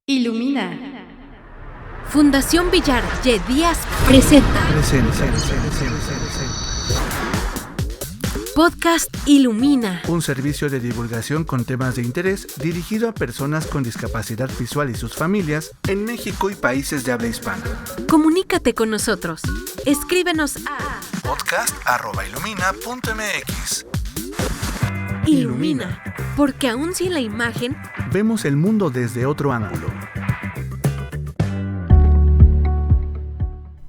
Ilumina. Fundación Villar Ye Díaz presenta Podcast Ilumina, un servicio de divulgación con temas de interés dirigido a personas con discapacidad visual y sus familias en México y países de habla hispana. Comunícate con nosotros. Escríbenos a podcast@ilumina.mx. Ilumina, porque aún sin la imagen, vemos el mundo desde otro ángulo.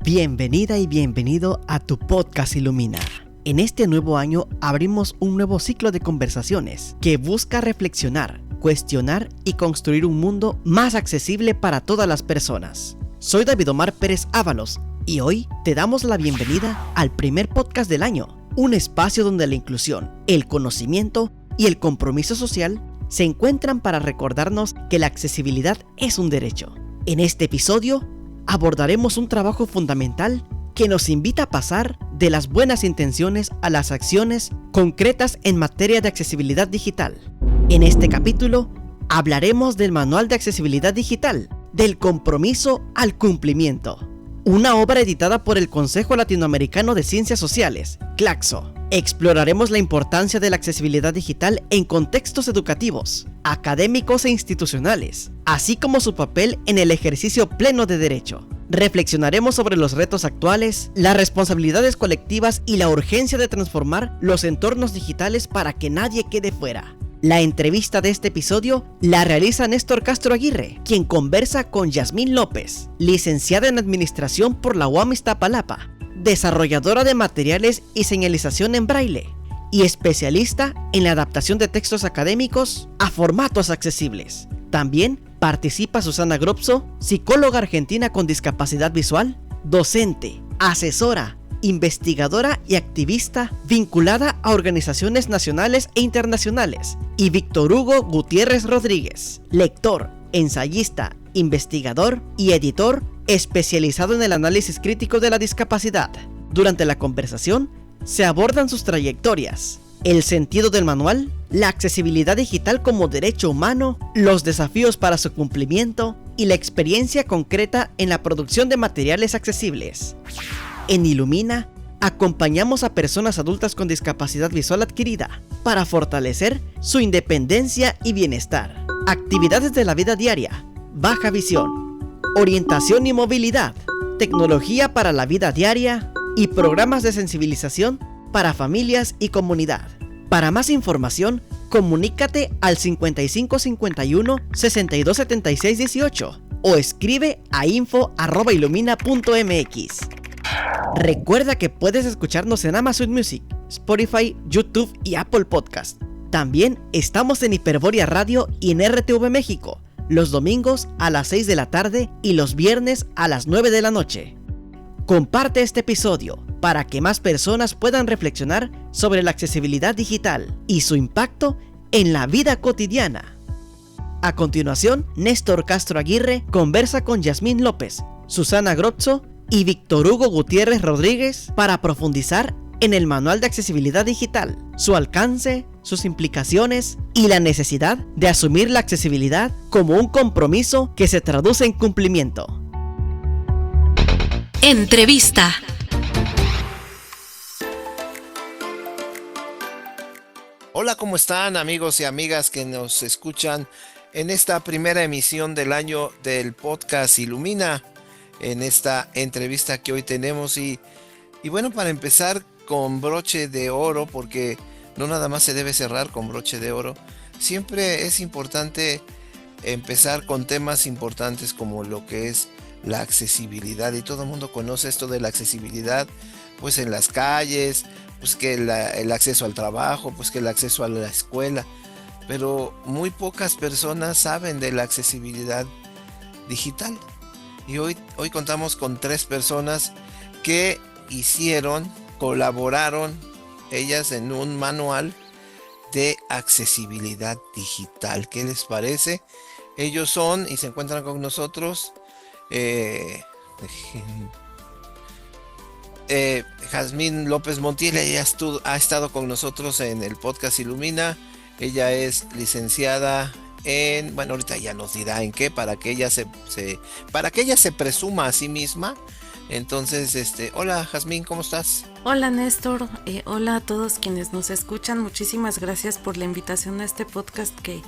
Bienvenida y bienvenido a tu podcast Ilumina. En este nuevo año abrimos un nuevo ciclo de conversaciones que busca reflexionar, cuestionar y construir un mundo más accesible para todas las personas. Soy David Omar Pérez Ábalos y hoy te damos la bienvenida al primer podcast del año, un espacio donde la inclusión, el conocimiento y el compromiso social se encuentran para recordarnos que la accesibilidad es un derecho. En este episodio abordaremos un trabajo fundamental que nos invita a pasar de las buenas intenciones a las acciones concretas en materia de accesibilidad digital. En este capítulo hablaremos del Manual de Accesibilidad Digital, del compromiso al cumplimiento, una obra editada por el Consejo Latinoamericano de Ciencias Sociales, CLACSO. Exploraremos la importancia de la accesibilidad digital en contextos educativos, académicos e institucionales, así como su papel en el ejercicio pleno de derecho. Reflexionaremos sobre los retos actuales, las responsabilidades colectivas y la urgencia de transformar los entornos digitales para que nadie quede fuera. La entrevista de este episodio la realiza Néstor Castro Aguirre, quien conversa con Yasmín López, licenciada en Administración por la UAM Iztapalapa, desarrolladora de materiales y señalización en braille y especialista en la adaptación de textos académicos a formatos accesibles. También participa Susana Gropso, psicóloga argentina con discapacidad visual, docente, asesora, investigadora y activista vinculada a organizaciones nacionales e internacionales, y Víctor Hugo Gutiérrez Rodríguez, lector, ensayista, investigador y editor especializado en el análisis crítico de la discapacidad. Durante la conversación se abordan sus trayectorias, el sentido del manual, la accesibilidad digital como derecho humano, los desafíos para su cumplimiento y la experiencia concreta en la producción de materiales accesibles. En Ilumina, acompañamos a personas adultas con discapacidad visual adquirida para fortalecer su independencia y bienestar. Actividades de la vida diaria, baja visión, orientación y movilidad, tecnología para la vida diaria y programas de sensibilización para familias y comunidad. Para más información, comunícate al 5551 62 76 18 o escribe a info@ilumina.mx. Recuerda que puedes escucharnos en Amazon Music, Spotify, YouTube y Apple Podcast. También estamos en Hiperborea Radio y en RTV México, los domingos a las 6 de la tarde y los viernes a las 9 de la noche. Comparte este episodio para que más personas puedan reflexionar sobre la accesibilidad digital y su impacto en la vida cotidiana. A continuación, Néstor Castro Aguirre conversa con Yasmín López, Susana Gropso y Víctor Hugo Gutiérrez Rodríguez para profundizar en el Manual de Accesibilidad Digital, su alcance, sus implicaciones y la necesidad de asumir la accesibilidad como un compromiso que se traduce en cumplimiento. Entrevista. Hola, ¿cómo están amigos y amigas que nos escuchan en esta primera emisión del año del podcast Ilumina? En esta entrevista que hoy tenemos y bueno, para empezar con broche de oro, porque no nada más se debe cerrar con broche de oro, siempre es importante empezar con temas importantes como lo que es la accesibilidad, y todo el mundo conoce esto de la accesibilidad, pues en las calles, pues que el acceso al trabajo, pues que el acceso a la escuela, pero muy pocas personas saben de la accesibilidad digital. Y hoy contamos con 3 personas que colaboraron ellas en un manual de accesibilidad digital. ¿Qué les parece? Ellos son y se encuentran con nosotros Yasmín López Montiel. Ella ha estado con nosotros en el podcast Ilumina. Ella es licenciada bueno, ahorita ya nos dirá en qué, para que ella para que ella se presuma a sí misma. Entonces, hola Jazmín, ¿cómo estás? Hola Néstor, hola a todos quienes nos escuchan. Muchísimas gracias por la invitación a este podcast que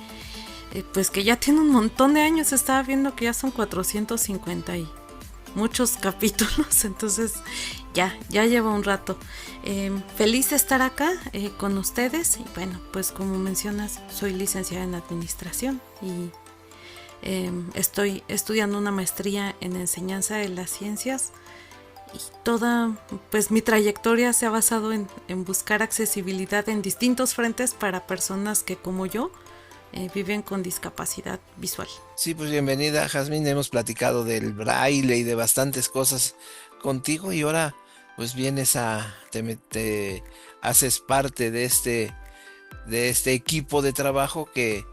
pues que ya tiene un montón de años. Estaba viendo que ya son 450 y muchos capítulos, entonces ya lleva un rato. Feliz de estar acá con ustedes. Y bueno, pues como mencionas, soy licenciada en administración y estoy estudiando una maestría en enseñanza de las ciencias. Y toda pues mi trayectoria se ha basado en buscar accesibilidad en distintos frentes para personas que como yo viven con discapacidad visual. Sí, pues bienvenida Jazmín, hemos platicado del braille y de bastantes cosas contigo y ahora pues vienes te haces parte de este equipo de trabajo que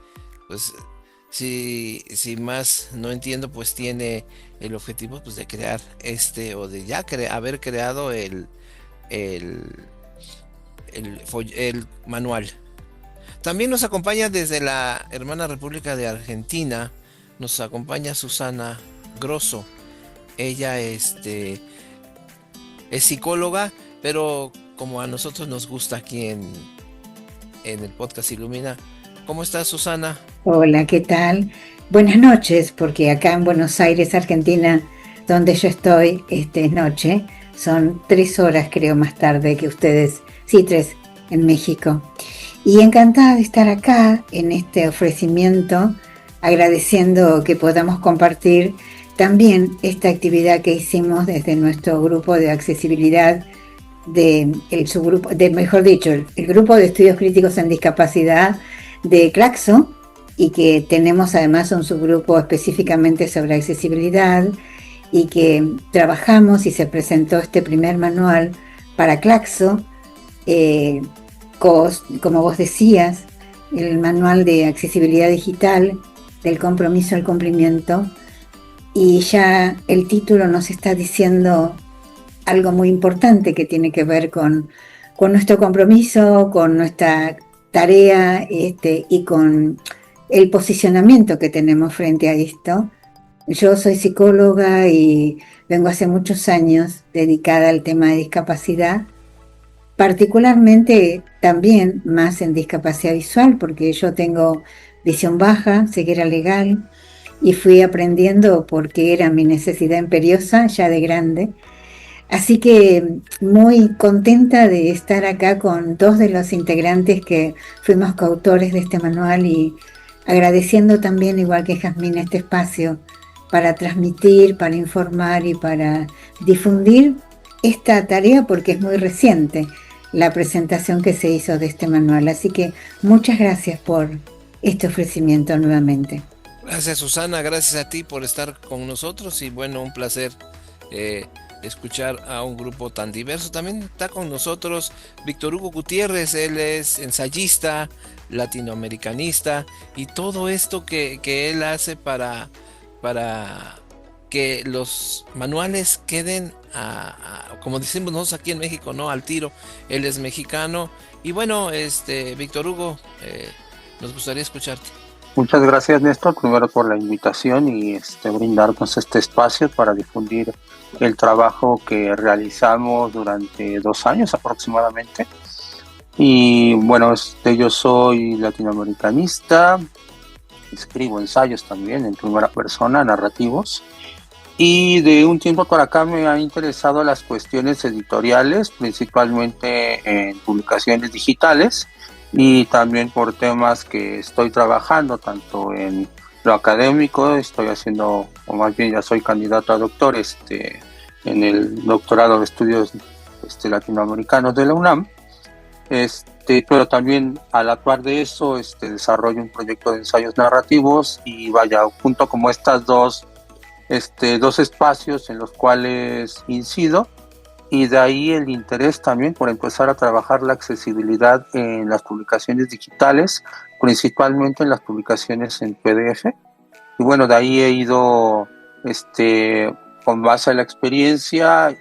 pues si más no entiendo, pues tiene el objetivo pues de crear o de ya haber creado el manual. También nos acompaña desde la hermana República de Argentina, nos acompaña Susana Grosso. Ella es psicóloga, pero como a nosotros nos gusta aquí en el podcast Ilumina. ¿Cómo estás, Susana? Hola, ¿qué tal? Buenas noches, porque acá en Buenos Aires, Argentina, donde yo estoy, es noche. Son 3 horas, creo, más tarde que ustedes. Sí, 3 en México. Y encantada de estar acá en este ofrecimiento, agradeciendo que podamos compartir también esta actividad que hicimos desde nuestro grupo de accesibilidad, mejor dicho, el grupo de estudios críticos en discapacidad de Claxo, y que tenemos además un subgrupo específicamente sobre accesibilidad, y que trabajamos y se presentó este primer manual para Claxo, como vos decías, el manual de accesibilidad digital, del compromiso al cumplimiento, y ya el título nos está diciendo algo muy importante que tiene que ver con nuestro compromiso, con nuestra tarea y con el posicionamiento que tenemos frente a esto. Yo soy psicóloga y vengo hace muchos años dedicada al tema de discapacidad, particularmente también más en discapacidad visual, porque yo tengo visión baja, ceguera legal, y fui aprendiendo porque era mi necesidad imperiosa ya de grande. Así que muy contenta de estar acá con 2 de los integrantes que fuimos coautores de este manual, y agradeciendo también, igual que Jazmín, este espacio para transmitir, para informar y para difundir esta tarea, porque es muy reciente la presentación que se hizo de este manual. Así que muchas gracias por este ofrecimiento nuevamente. Gracias, Susana, gracias a ti por estar con nosotros y bueno, un placer escuchar a un grupo tan diverso. También está con nosotros Víctor Hugo Gutiérrez, él es ensayista, latinoamericanista y todo esto que él hace para que los manuales queden como decimos nosotros aquí en México, ¿no? Al tiro. Él es mexicano y bueno, Víctor Hugo, nos gustaría escucharte. Muchas gracias, Néstor, primero por la invitación y brindarnos este espacio para difundir el trabajo que realizamos durante 2 años aproximadamente. Y bueno, yo soy latinoamericanista, escribo ensayos también en primera persona, narrativos, y de un tiempo para acá me han interesado las cuestiones editoriales, principalmente en publicaciones digitales, y también por temas que estoy trabajando, tanto en lo académico, estoy haciendo, o más bien ya soy candidato a doctor en el doctorado de estudios latinoamericanos de la UNAM, pero también a la par de eso desarrollo un proyecto de ensayos narrativos y vaya, junto como estas dos espacios en los cuales incido, y de ahí el interés también por empezar a trabajar la accesibilidad en las publicaciones digitales, principalmente en las publicaciones en PDF. Y bueno, de ahí he ido con base a la experiencia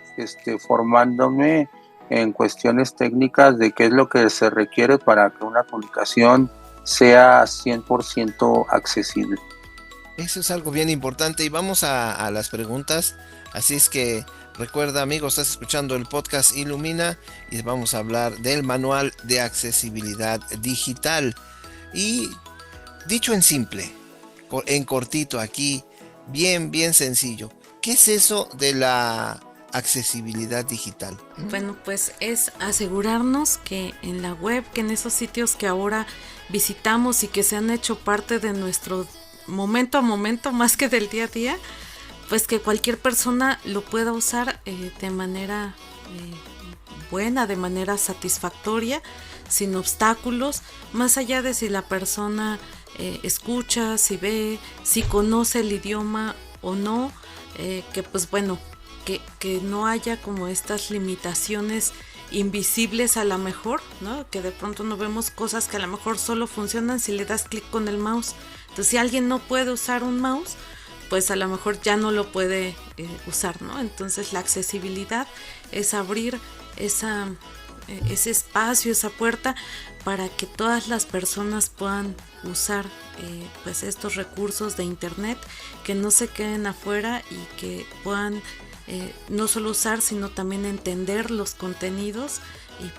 formándome en cuestiones técnicas de qué es lo que se requiere para que una publicación sea 100% accesible. Eso es algo bien importante y vamos a las preguntas. Así es que recuerda, amigos, estás escuchando el podcast Ilumina y vamos a hablar del manual de accesibilidad digital. Y dicho en simple, en cortito aquí, bien sencillo, ¿qué es eso de la accesibilidad digital? Bueno, pues es asegurarnos que en la web, que en esos sitios que ahora visitamos y que se han hecho parte de nuestro momento a momento más que del día a día, pues que cualquier persona lo pueda usar de manera buena, de manera satisfactoria, sin obstáculos, más allá de si la persona escucha, si ve, si conoce el idioma o no, que pues bueno, que no haya como estas limitaciones invisibles a lo mejor, ¿no? Que de pronto no vemos cosas que a lo mejor solo funcionan si le das clic con el mouse. Entonces, si alguien no puede usar un mouse, pues a lo mejor ya no lo puede usar, ¿no? Entonces, la accesibilidad es abrir ese espacio, esa puerta para que todas las personas puedan usar pues estos recursos de internet, que no se queden afuera y que puedan no solo usar, sino también entender los contenidos y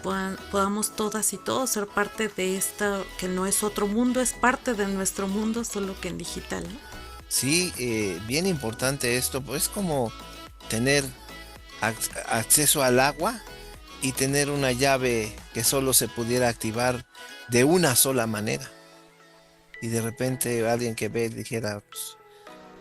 podamos todas y todos ser parte de esta, que no es otro mundo, es parte de nuestro mundo, solo que en digital, ¿no? Sí, bien importante esto, pues como tener acceso al agua y tener una llave que solo se pudiera activar de una sola manera. Y de repente alguien que ve dijera, pues,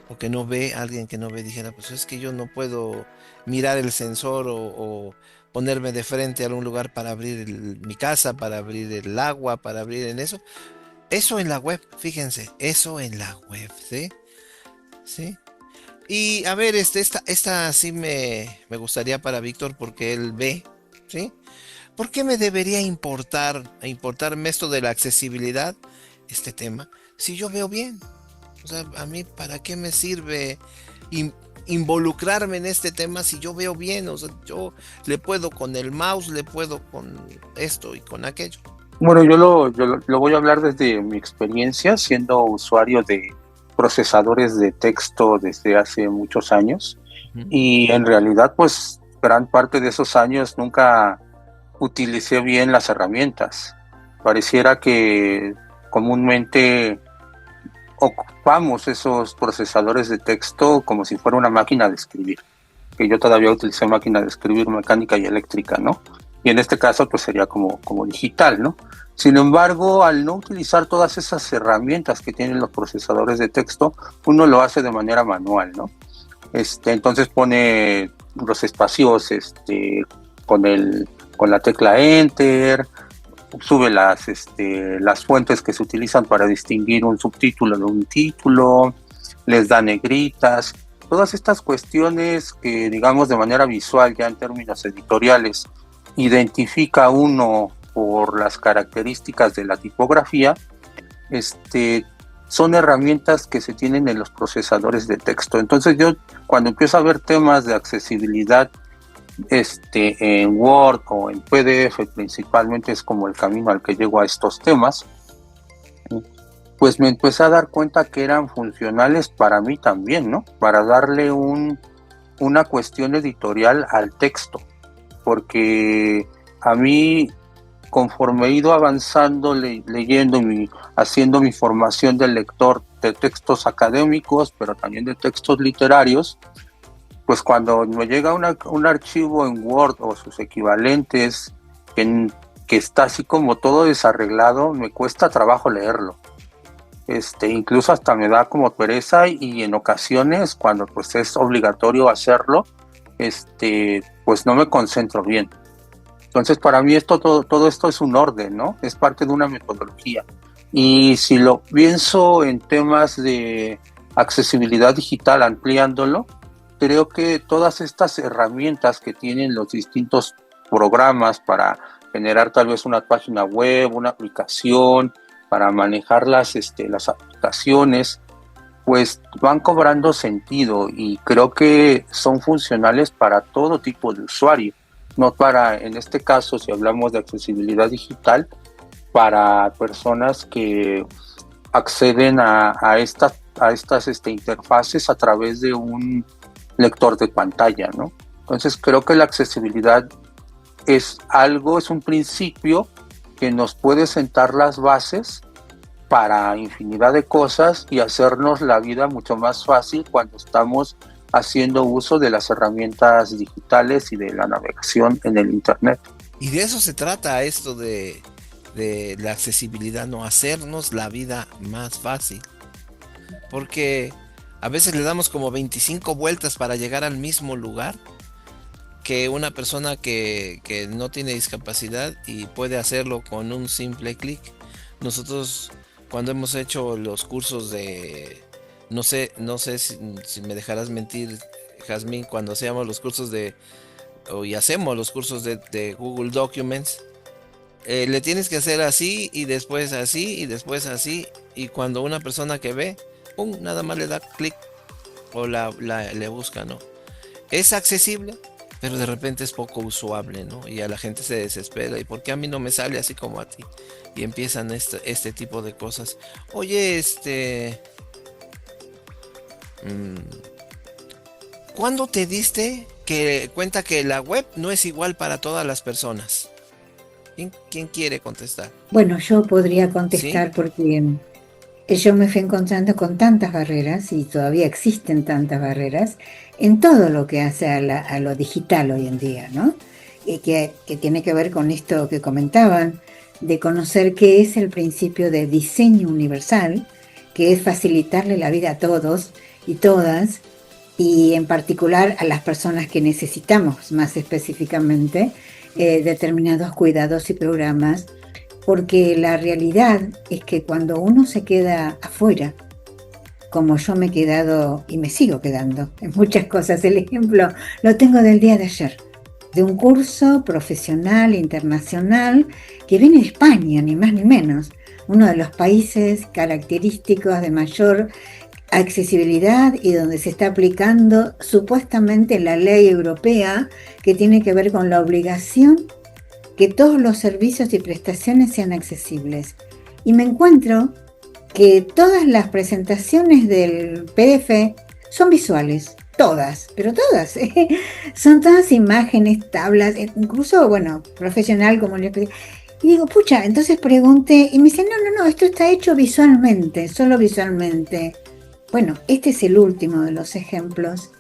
o que no ve, alguien que no ve dijera, pues es que yo no puedo mirar el sensor o ponerme de frente a algún lugar para abrir mi casa, para abrir el agua, para abrir en eso. Eso en la web, fíjense, eso en la web, ¿sí? ¿Sí? Y a ver, esta sí me gustaría para Víctor porque él ve, ¿sí? ¿Por qué me debería importarme esto de la accesibilidad, este tema, si yo veo bien? O sea, a mí, ¿para qué me sirve involucrarme en este tema si yo veo bien? O sea, yo le puedo con el mouse, le puedo con esto y con aquello. Bueno, yo lo voy a hablar desde mi experiencia siendo usuario de procesadores de texto desde hace muchos años. Y en realidad, pues, gran parte de esos años nunca utilicé bien las herramientas. Pareciera que comúnmente ocupamos esos procesadores de texto como si fuera una máquina de escribir, que yo todavía utilicé máquina de escribir mecánica y eléctrica, ¿no? Y en este caso pues sería como digital, ¿no? Sin embargo, al no utilizar todas esas herramientas que tienen los procesadores de texto, uno lo hace de manera manual, ¿no? Entonces pone los espacios con la tecla Enter, sube las fuentes que se utilizan para distinguir un subtítulo de un título, les da negritas, todas estas cuestiones que, digamos, de manera visual, ya en términos editoriales, identifica uno por las características de la tipografía, son herramientas que se tienen en los procesadores de texto. Entonces yo, cuando empiezo a ver temas de accesibilidad en Word o en PDF, principalmente es como el camino al que llego a estos temas, pues me empecé a dar cuenta que eran funcionales para mí también, ¿no? Para darle una cuestión editorial al texto, porque a mí, conforme he ido avanzando, leyendo haciendo mi formación de lector de textos académicos, pero también de textos literarios, pues cuando me llega un archivo en Word o sus equivalentes que está así como todo desarreglado, me cuesta trabajo leerlo. Incluso hasta me da como pereza, y en ocasiones cuando pues es obligatorio hacerlo, pues no me concentro bien. Entonces para mí todo esto es un orden, ¿no? Es parte de una metodología. Y si lo pienso en temas de accesibilidad digital, ampliándolo, creo que todas estas herramientas que tienen los distintos programas para generar tal vez una página web, una aplicación, para manejar las aplicaciones, pues van cobrando sentido, y creo que son funcionales para todo tipo de usuario, no para, en este caso, si hablamos de accesibilidad digital, para personas que acceden a estas interfaces a través de un lector de pantalla, ¿no? Entonces creo que la accesibilidad es un principio que nos puede sentar las bases para infinidad de cosas y hacernos la vida mucho más fácil cuando estamos haciendo uso de las herramientas digitales y de la navegación en el Internet. Y de eso se trata esto de la accesibilidad, no hacernos la vida más fácil. Porque a veces le damos como 25 vueltas para llegar al mismo lugar que una persona que no tiene discapacidad y puede hacerlo con un simple clic. Nosotros, cuando hemos hecho los cursos de... No sé si me dejarás mentir, Jazmín, cuando hacíamos los cursos hacemos los cursos de Google Documents, le tienes que hacer así y después así y después así, y cuando una persona que ve, ¡pum!, nada más le da clic o le busca, ¿no? Es accesible, pero de repente es poco usable, ¿no? Y a la gente se desespera. ¿Y por qué a mí no me sale así como a ti? Y empiezan este tipo de cosas. Oye, ¿cuándo te diste cuenta que la web no es igual para todas las personas? ¿Quién quiere contestar? Bueno, yo podría contestar, ¿sí? Porque yo me fui encontrando con tantas barreras, y todavía existen tantas barreras, en todo lo que hace a lo digital hoy en día, ¿no? Y que tiene que ver con esto que comentaban, de conocer qué es el principio de diseño universal, que es facilitarle la vida a todos y todas, y en particular a las personas que necesitamos más específicamente determinados cuidados y programas, porque la realidad es que cuando uno se queda afuera, como yo me he quedado y me sigo quedando en muchas cosas, el ejemplo lo tengo del día de ayer, de un curso profesional internacional que viene de España, ni más ni menos, uno de los países característicos de mayor accesibilidad y donde se está aplicando supuestamente la ley europea que tiene que ver con la obligación que todos los servicios y prestaciones sean accesibles. Y me encuentro que todas las presentaciones del PDF son visuales, todas, pero todas, son todas imágenes, tablas, incluso, bueno, profesional como les pedí. Y digo, pucha, entonces pregunté, y me dicen, no, esto está hecho visualmente, solo visualmente. Bueno, este es el último de los ejemplos,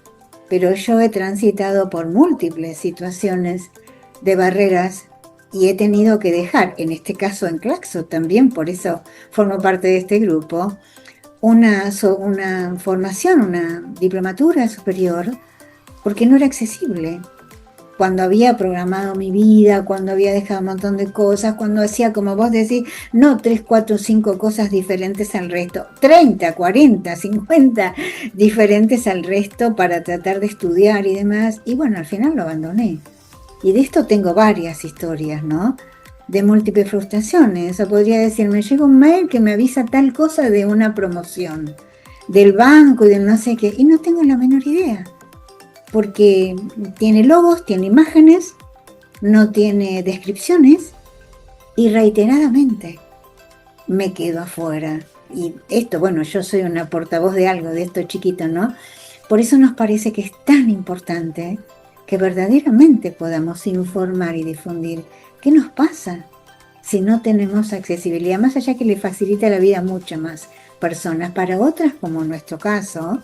pero yo he transitado por múltiples situaciones de barreras y he tenido que dejar, en este caso en Claxo también, por eso formo parte de este grupo, una formación, una diplomatura superior, porque no era accesible. Cuando había programado mi vida, cuando había dejado un montón de cosas, cuando hacía, como vos decís, no 3, 4, 5 cosas diferentes al resto, 30, 40, 50 diferentes al resto para tratar de estudiar y demás, y bueno, al final lo abandoné. Y de esto tengo varias historias, ¿no? De múltiples frustraciones. O podría decir, me llega un mail que me avisa tal cosa de una promoción, del banco y del no sé qué, y no tengo la menor idea. Porque tiene logos, tiene imágenes, no tiene descripciones, y reiteradamente me quedo afuera. Y esto, bueno, yo soy una portavoz de algo, de esto chiquito, ¿no? Por eso nos parece que es tan importante que verdaderamente podamos informar y difundir qué nos pasa si no tenemos accesibilidad, más allá que le facilita la vida a muchas más personas. Para otras, como en nuestro caso,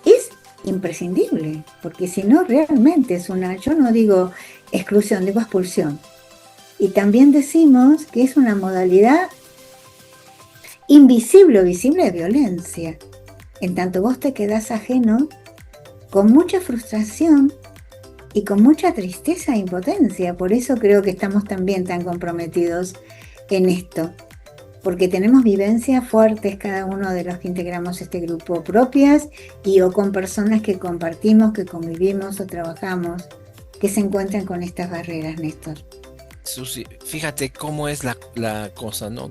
es imprescindible, porque si no realmente es yo no digo exclusión, digo expulsión. Y también decimos que es una modalidad invisible o visible de violencia. En tanto vos te quedás ajeno con mucha frustración y con mucha tristeza e impotencia. Por eso creo que estamos también tan comprometidos en esto, porque tenemos vivencias fuertes cada uno de los que integramos este grupo, propias o con personas que compartimos, que convivimos o trabajamos, que se encuentran con estas barreras, Néstor. Susi, fíjate cómo es la cosa, ¿no?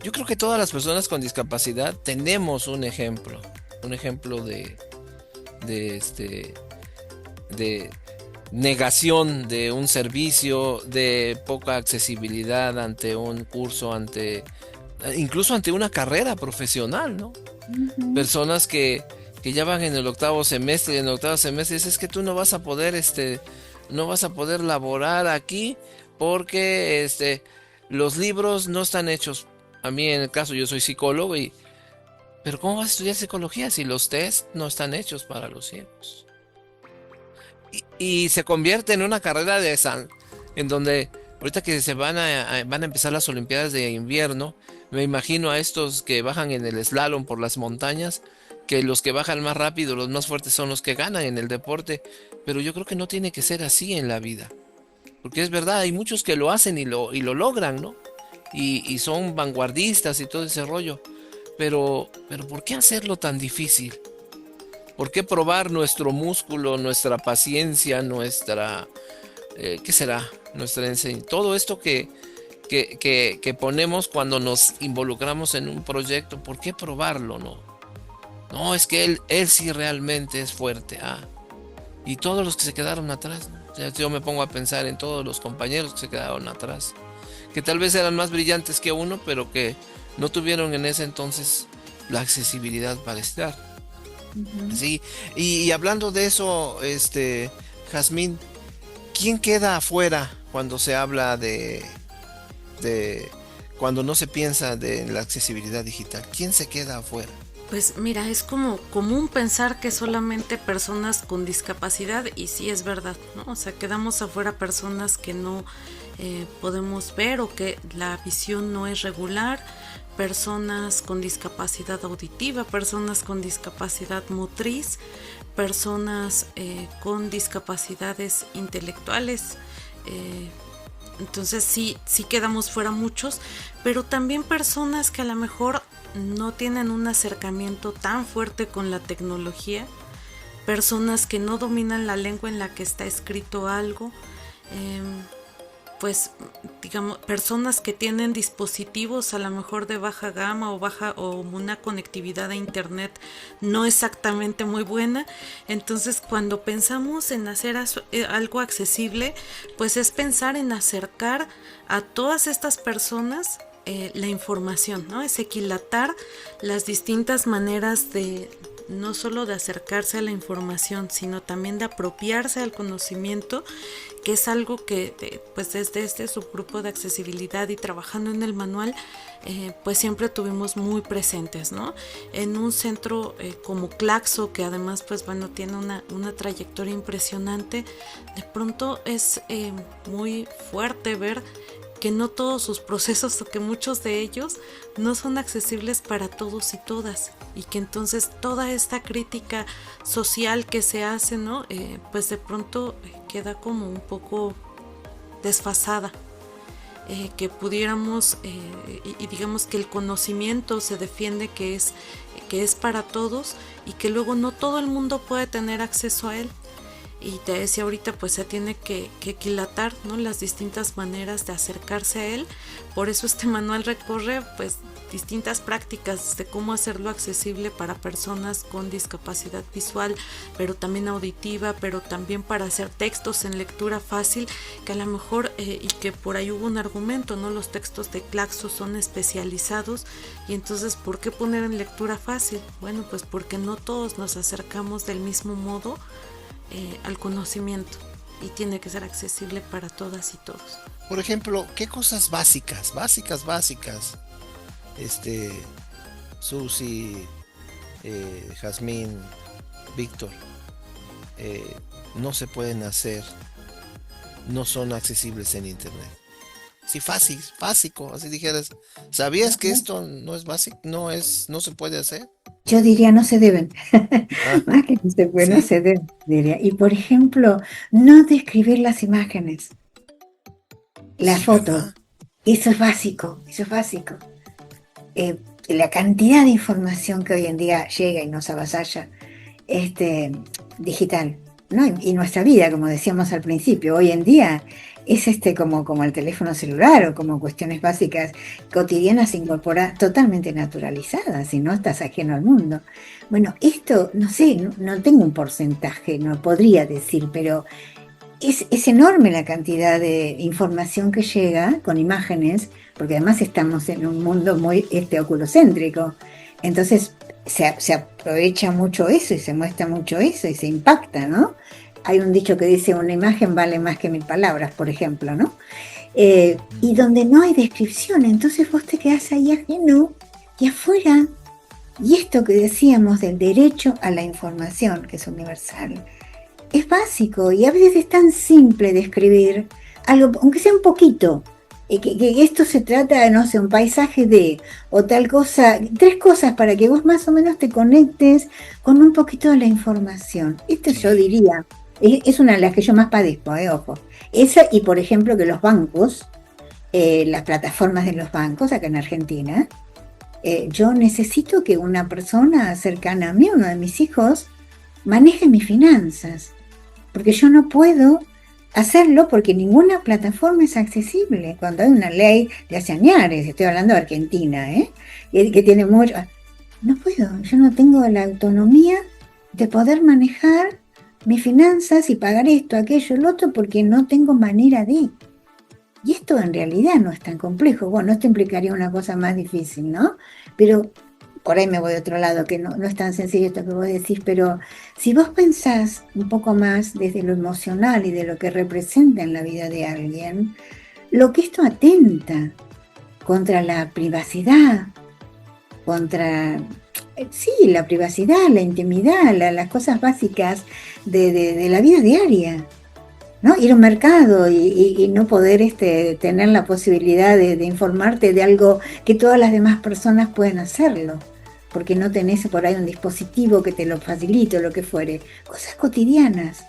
Yo creo que todas las personas con discapacidad tenemos un ejemplo negación de un servicio, de poca accesibilidad ante un curso, incluso ante una carrera profesional, ¿no? Ujú. Personas que ya van en el octavo semestre, y en el octavo semestre dices, es que tú no vas a poder, no vas a poder laborar aquí porque, los libros no están hechos. A mí, en el caso, yo soy psicólogo pero ¿cómo vas a estudiar psicología si los test no están hechos para los ciegos? Y se convierte en una carrera en donde ahorita que van a empezar las Olimpiadas de invierno, me imagino a estos que bajan en el slalom por las montañas, que los que bajan más rápido, los más fuertes son los que ganan en el deporte, pero yo creo que no tiene que ser así en la vida, porque es verdad, hay muchos que lo hacen y lo logran, ¿no? Y son vanguardistas y todo ese rollo, pero ¿por qué hacerlo tan difícil? ¿Por qué probar nuestro músculo, nuestra paciencia, ¿qué será? Nuestra enseñanza. Todo esto que ponemos cuando nos involucramos en un proyecto, ¿por qué probarlo, no? No, es que él sí realmente es fuerte. Y todos los que se quedaron atrás, ¿no? O sea, yo me pongo a pensar en todos los compañeros que se quedaron atrás, que tal vez eran más brillantes que uno, pero que no tuvieron en ese entonces la accesibilidad para estar. Ujú. Sí, y hablando de eso, Jazmín, ¿quién queda afuera cuando se habla de cuando no se piensa de la accesibilidad digital? ¿Quién se queda afuera? Pues mira, es como común pensar que solamente personas con discapacidad, y sí es verdad, ¿no? O sea, quedamos afuera personas que no podemos ver o que la visión no es regular, personas con discapacidad auditiva, personas con discapacidad motriz, personas con discapacidades intelectuales. Entonces sí quedamos fuera muchos, pero también personas que a lo mejor no tienen un acercamiento tan fuerte con la tecnología, personas que no dominan la lengua en la que está escrito algo, pues digamos personas que tienen dispositivos a lo mejor de baja gama o una conectividad a internet no exactamente muy buena. Entonces cuando pensamos en hacer algo accesible, pues es pensar en acercar a todas estas personas la información, ¿no? Es equilatar las distintas maneras de no solo de acercarse a la información, sino también de apropiarse al conocimiento, que es algo que pues desde este subgrupo de accesibilidad y trabajando en el manual, pues siempre tuvimos muy presentes, ¿no? En un centro como Claxo, que además pues bueno tiene una trayectoria impresionante, de pronto es muy fuerte ver que no todos sus procesos o que muchos de ellos no son accesibles para todos y todas, y que entonces toda esta crítica social que se hace, ¿no? Pues de pronto queda como un poco desfasada, que pudiéramos y digamos que el conocimiento se defiende que es para todos y que luego no todo el mundo puede tener acceso a él. Y te decía ahorita, pues se tiene que equilatar, ¿no? Las distintas maneras de acercarse a él. Por eso este manual recorre pues distintas prácticas de cómo hacerlo accesible para personas con discapacidad visual, pero también auditiva, pero también para hacer textos en lectura fácil, que a lo mejor, y que por ahí hubo un argumento, ¿no? Los textos de Claxo son especializados, y entonces, ¿por qué poner en lectura fácil? Bueno, pues porque no todos nos acercamos del mismo modo al conocimiento, y tiene que ser accesible para todas y todos. Por ejemplo, ¿qué cosas básicas, Susi, Jazmín, Víctor, no se pueden hacer, no son accesibles en internet? Sí, fácil, básico, así dijeras, ¿sabías que esto no es básico, no se puede hacer? Yo diría no se deben, Ah, más que no se puede, no sí, se deben, diría. Y por ejemplo, no describir las imágenes, las sí, fotos, ¿verdad? eso es básico, eso es básico. La cantidad de información que hoy en día llega y nos avasalla, digital, ¿no? Y nuestra vida, como decíamos al principio, hoy en día es como el teléfono celular o como cuestiones básicas cotidianas incorporadas, totalmente naturalizadas, y no estás ajeno al mundo. Bueno, esto, no sé, no tengo un porcentaje, no podría decir, pero es enorme la cantidad de información que llega con imágenes, porque además estamos en un mundo muy oculocéntrico. Entonces se aprovecha mucho eso y se muestra mucho eso y se impacta, ¿no? Hay un dicho que dice: una imagen vale más que 1000 palabras, por ejemplo, ¿no? Y donde no hay descripción, entonces vos te quedás ahí ajeno y afuera. Y esto que decíamos del derecho a la información, que es universal, es básico y a veces es tan simple de escribir algo, aunque sea un poquito, que esto se trata de, no sé, un paisaje de, o tal cosa, 3 cosas para que vos más o menos te conectes con un poquito de la información. Esto yo diría, es una de las que yo más padezco, ojo. Esa, y por ejemplo que los bancos, las plataformas de los bancos acá en Argentina, yo necesito que una persona cercana a mí, uno de mis hijos, maneje mis finanzas, porque yo no puedo hacerlo porque ninguna plataforma es accesible. Cuando hay una ley de hace años, estoy hablando de Argentina, que tiene mucho... No puedo, yo no tengo la autonomía de poder manejar mis finanzas y pagar esto, aquello, el otro, porque no tengo manera de... Y esto en realidad no es tan complejo. Bueno, esto implicaría una cosa más difícil, ¿no? Pero por ahí me voy a otro lado, que no es tan sencillo esto que vos decís, pero si vos pensás un poco más desde lo emocional y de lo que representa en la vida de alguien, lo que esto atenta contra la privacidad, contra, sí, la privacidad, la intimidad, las cosas básicas de la vida diaria, ¿no? Ir a un mercado y no poder tener la posibilidad de informarte de algo que todas las demás personas pueden hacerlo, porque no tenés por ahí un dispositivo que te lo facilite o lo que fuere. Cosas cotidianas.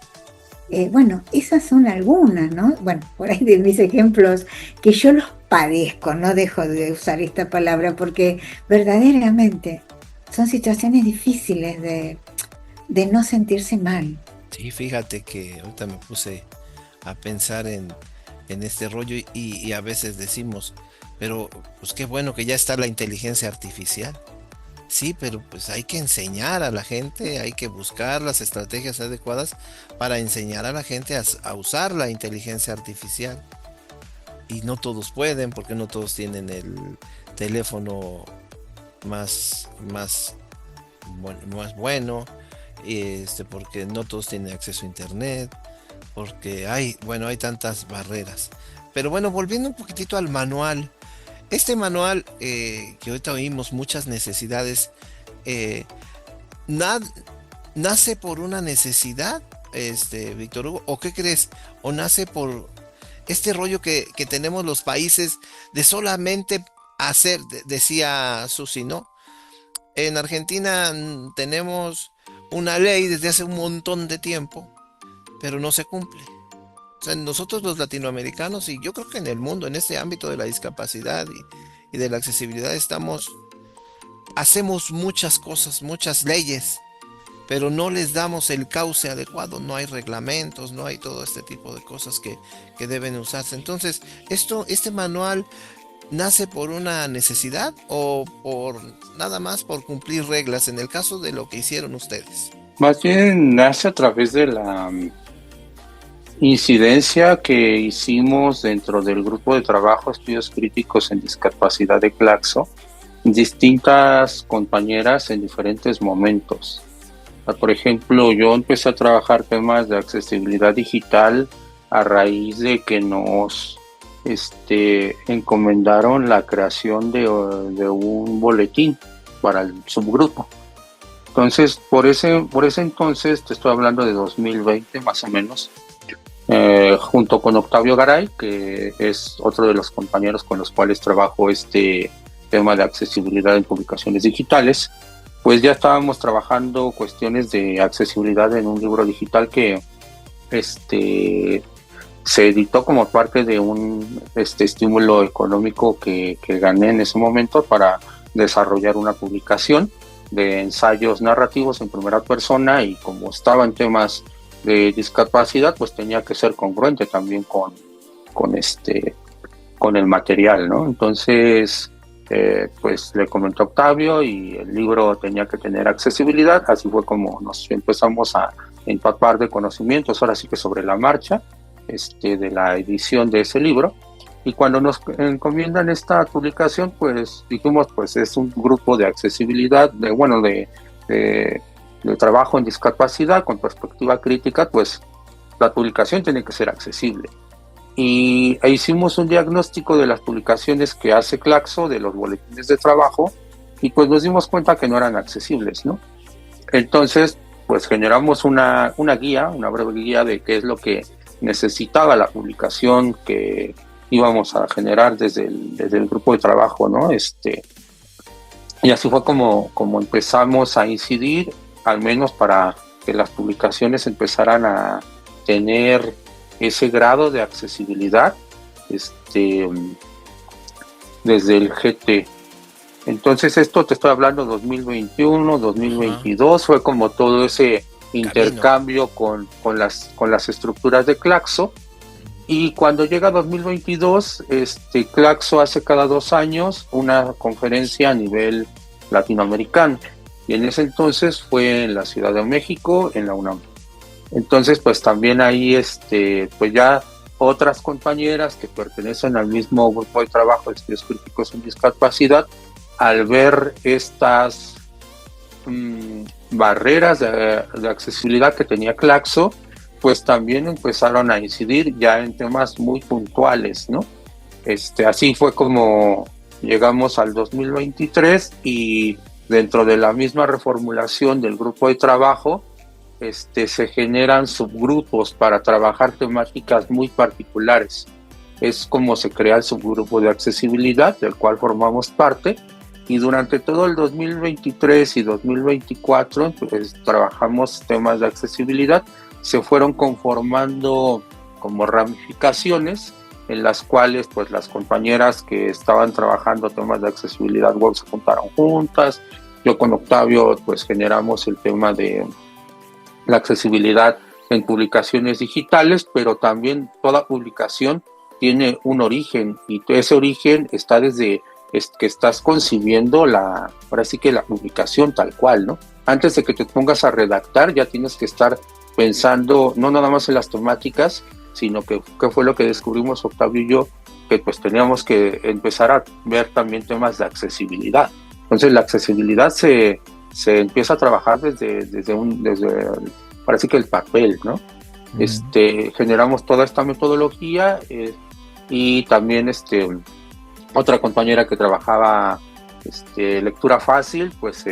Bueno, esas son algunas, ¿no? Bueno, por ahí de mis ejemplos que yo los padezco, no dejo de usar esta palabra, porque verdaderamente son situaciones difíciles de no sentirse mal. Sí, fíjate que ahorita me puse a pensar en este rollo y a veces decimos, pero pues qué bueno que ya está la inteligencia artificial. Sí, pero pues hay que enseñar a la gente, hay que buscar las estrategias adecuadas para enseñar a la gente a usar la inteligencia artificial. Y no todos pueden, porque no todos tienen el teléfono más bueno, porque no todos tienen acceso a internet, porque hay tantas barreras. Pero bueno, volviendo un poquitito al manual. Este manual que ahorita oímos, muchas necesidades, ¿nace por una necesidad, Víctor Hugo? ¿O qué crees? ¿O nace por este rollo que tenemos los países de solamente hacer, decía Susi, ¿no? En Argentina tenemos una ley desde hace un montón de tiempo, pero no se cumple. O sea, nosotros los latinoamericanos, y yo creo que en el mundo, en este ámbito de la discapacidad y de la accesibilidad, hacemos muchas cosas, muchas leyes, pero no les damos el cauce adecuado, no hay reglamentos, no hay todo este tipo de cosas que deben usarse. Entonces, este manual nace por una necesidad o por nada más por cumplir reglas, en el caso de lo que hicieron ustedes. Más bien nace a través de la incidencia que hicimos dentro del grupo de trabajo Estudios Críticos en Discapacidad de Claxo, distintas compañeras en diferentes momentos. Por ejemplo, yo empecé a trabajar temas de accesibilidad digital a raíz de que nos encomendaron la creación de un boletín para el subgrupo. Entonces, por ese entonces, te estoy hablando de 2020 más o menos, junto con Octavio Garay, que es otro de los compañeros con los cuales trabajo este tema de accesibilidad en publicaciones digitales, pues ya estábamos trabajando cuestiones de accesibilidad en un libro digital que se editó como parte de un estímulo económico que gané en ese momento para desarrollar una publicación de ensayos narrativos en primera persona, y como estaba en temas de discapacidad, pues tenía que ser congruente también con el material, ¿no? Entonces, pues le comenté a Octavio y el libro tenía que tener accesibilidad. Así fue como nos empezamos a empapar de conocimientos, ahora sí que sobre la marcha, de la edición de ese libro. Y cuando nos encomiendan esta publicación, pues dijimos, pues es un grupo de accesibilidad, de trabajo en discapacidad con perspectiva crítica, pues la publicación tiene que ser accesible. E hicimos un diagnóstico de las publicaciones que hace Claxo, de los boletines de trabajo, y pues nos dimos cuenta que no eran accesibles, ¿no? Entonces, pues generamos una guía, una breve guía de qué es lo que necesitaba la publicación que íbamos a generar desde el grupo de trabajo, ¿no? Y así fue como empezamos a incidir, al menos para que las publicaciones empezaran a tener ese grado de accesibilidad, desde el GT. Entonces esto te estoy hablando 2021, 2022, fue como todo ese intercambio con las estructuras de Claxo. Y cuando llega 2022, Claxo hace cada 2 años una conferencia a nivel latinoamericano. Y en ese entonces fue en la Ciudad de México, en la UNAM. Entonces, pues también ahí, pues ya otras compañeras que pertenecen al mismo grupo de trabajo de estudios críticos en discapacidad, al ver estas barreras de accesibilidad que tenía Claxo, pues también empezaron a incidir ya en temas muy puntuales, ¿no? Así fue como llegamos al 2023 y dentro de la misma reformulación del grupo de trabajo, se generan subgrupos para trabajar temáticas muy particulares. Es como se crea el subgrupo de accesibilidad, del cual formamos parte, y durante todo el 2023 y 2024 pues, trabajamos temas de accesibilidad. Se fueron conformando como ramificaciones en las cuales pues las compañeras que estaban trabajando temas de accesibilidad web se juntaron juntas. Yo con Octavio pues generamos el tema de la accesibilidad en publicaciones digitales, pero también toda publicación tiene un origen y ese origen está desde que estás concibiendo ahora sí que la publicación tal cual, ¿no? Antes de que te pongas a redactar ya tienes que estar pensando no nada más en las temáticas, sino que fue lo que descubrimos Octavio y yo, que pues teníamos que empezar a ver también temas de accesibilidad. Entonces la accesibilidad se empieza a trabajar desde parece que el papel, ¿no? Generamos toda esta metodología y también otra compañera que trabajaba lectura fácil, pues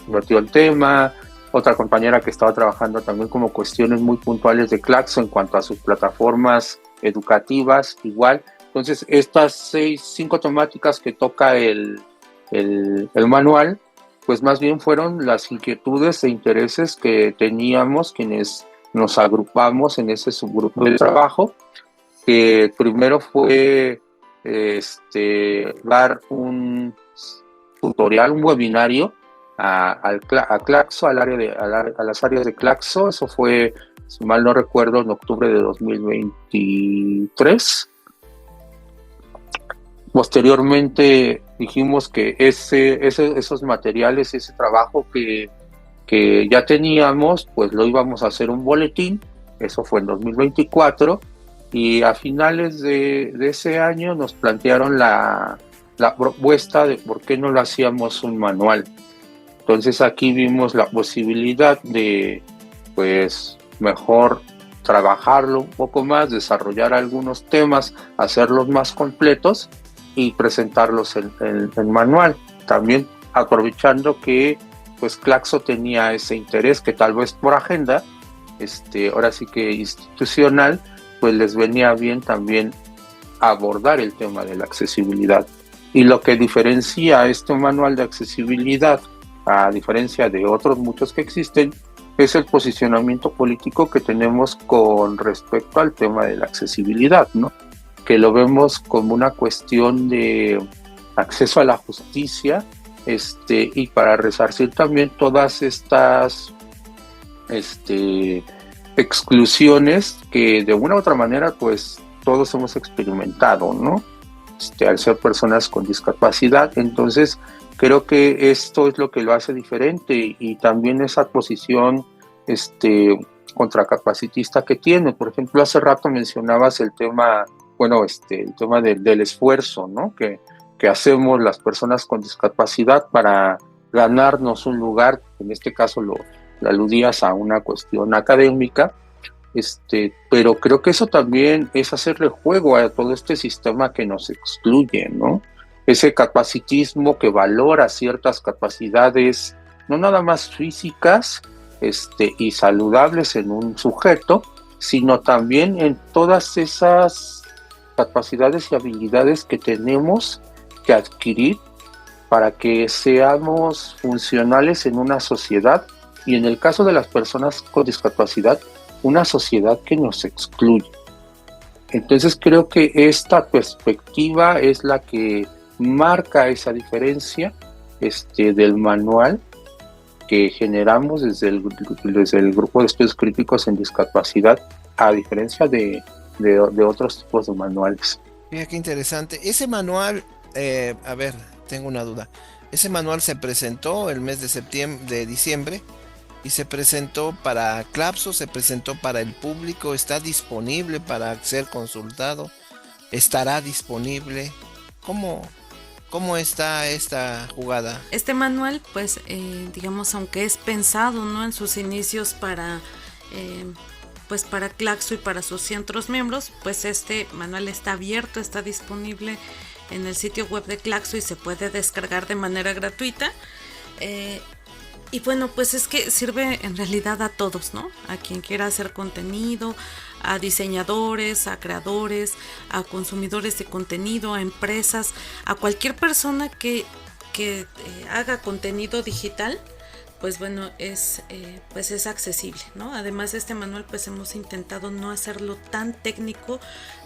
metió el tema. Otra compañera que estaba trabajando también como cuestiones muy puntuales de Claxo en cuanto a sus plataformas educativas, igual. Entonces, estas 5 temáticas que toca el manual, pues más bien fueron las inquietudes e intereses que teníamos quienes nos agrupamos en ese subgrupo de trabajo, que primero fue dar un tutorial, un webinario a Claxo, a las áreas de Claxo. Eso fue, si mal no recuerdo, en octubre de 2023. Posteriormente dijimos que esos materiales, ese trabajo que ya teníamos, pues lo íbamos a hacer un boletín. Eso fue en 2024 y a finales de ese año nos plantearon la propuesta de por qué no lo hacíamos un manual. Entonces aquí vimos la posibilidad de, pues, mejor trabajarlo un poco más, desarrollar algunos temas, hacerlos más completos y presentarlos en manual. También aprovechando que, pues, Claxo tenía ese interés que tal vez por agenda, ahora sí que institucional, pues les venía bien también abordar el tema de la accesibilidad. Y lo que diferencia este manual de accesibilidad, a diferencia de otros muchos que existen, es el posicionamiento político que tenemos con respecto al tema de la accesibilidad, ¿no? Que lo vemos como una cuestión de acceso a la justicia, y para resarcir también todas estas exclusiones que de una u otra manera pues todos hemos experimentado, ¿no? Al ser personas con discapacidad. Entonces creo que esto es lo que lo hace diferente y también esa posición contracapacitista que tiene. Por ejemplo, hace rato mencionabas el tema, bueno, el tema del esfuerzo, ¿no? Que hacemos las personas con discapacidad para ganarnos un lugar. En este caso lo aludías a una cuestión académica, pero creo que eso también es hacerle juego a todo este sistema que nos excluye, ¿no? Ese capacitismo que valora ciertas capacidades, no nada más físicas, y saludables en un sujeto, sino también en todas esas capacidades y habilidades que tenemos que adquirir para que seamos funcionales en una sociedad, y en el caso de las personas con discapacidad, una sociedad que nos excluye. Entonces creo que esta perspectiva es la que marca esa diferencia del manual que generamos desde el grupo de estudios críticos en discapacidad, a diferencia de otros tipos de manuales. Mira qué interesante. Ese manual, a ver, tengo una duda. Ese manual se presentó el mes de diciembre, y se presentó para Clapso, se presentó para el público, está disponible para ser consultado, estará disponible. ¿Cómo está esta jugada? Este manual, pues, digamos, aunque es pensado, ¿no?, en sus inicios para, pues, para Claxo y para sus centros miembros, pues este manual está abierto, está disponible en el sitio web de Claxo y se puede descargar de manera gratuita. Y bueno, pues es que sirve en realidad a todos, ¿no? A quien quiera hacer contenido, a diseñadores, a creadores, a consumidores de contenido, a empresas, a cualquier persona que haga contenido digital, pues bueno, pues es accesible, ¿no? Además, este manual, pues hemos intentado no hacerlo tan técnico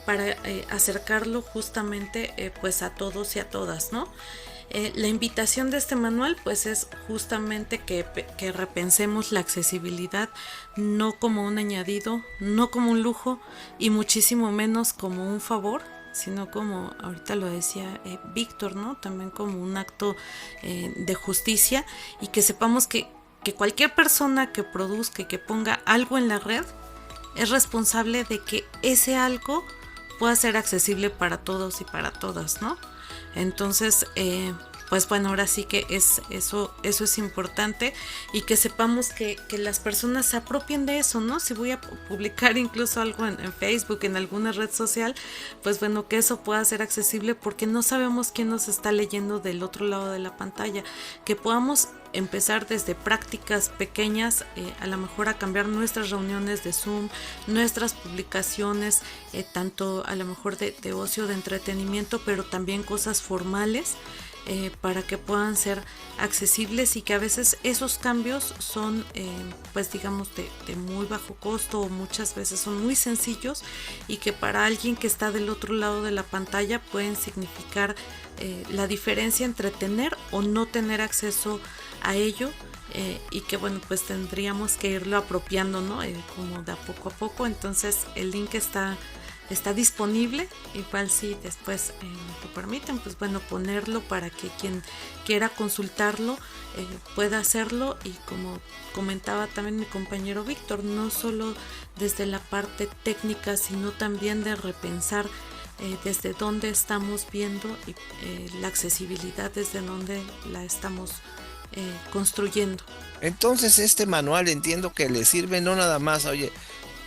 para acercarlo justamente pues a todos y a todas, ¿no? La invitación de este manual pues es justamente que repensemos la accesibilidad, no como un añadido, no como un lujo y muchísimo menos como un favor, sino como ahorita lo decía Víctor, ¿no? También como un acto de justicia, y que sepamos que cualquier persona que produzca y que ponga algo en la red es responsable de que ese algo pueda ser accesible para todos y para todas, ¿no? Entonces, pues bueno, ahora sí que eso es importante, y que sepamos que las personas se apropien de eso, ¿no? Si voy a publicar incluso algo en Facebook, en alguna red social, pues bueno, que eso pueda ser accesible, porque no sabemos quién nos está leyendo del otro lado de la pantalla. Que podamos empezar desde prácticas pequeñas, a lo mejor a cambiar nuestras reuniones de Zoom, nuestras publicaciones, tanto a lo mejor de ocio, de entretenimiento, pero también cosas formales, para que puedan ser accesibles, y que a veces esos cambios son pues digamos de muy bajo costo, o muchas veces son muy sencillos, y que para alguien que está del otro lado de la pantalla pueden significar la diferencia entre tener o no tener acceso a ello, y que bueno, pues tendríamos que irlo apropiando, ¿no? Como de a poco. Entonces el link está disponible, igual si después lo permiten, pues bueno, ponerlo para que quien quiera consultarlo pueda hacerlo. Y como comentaba también mi compañero Víctor, no solo desde la parte técnica, sino también de repensar desde dónde estamos viendo y la accesibilidad desde dónde la estamos construyendo. Entonces este manual entiendo que le sirve no nada más, oye,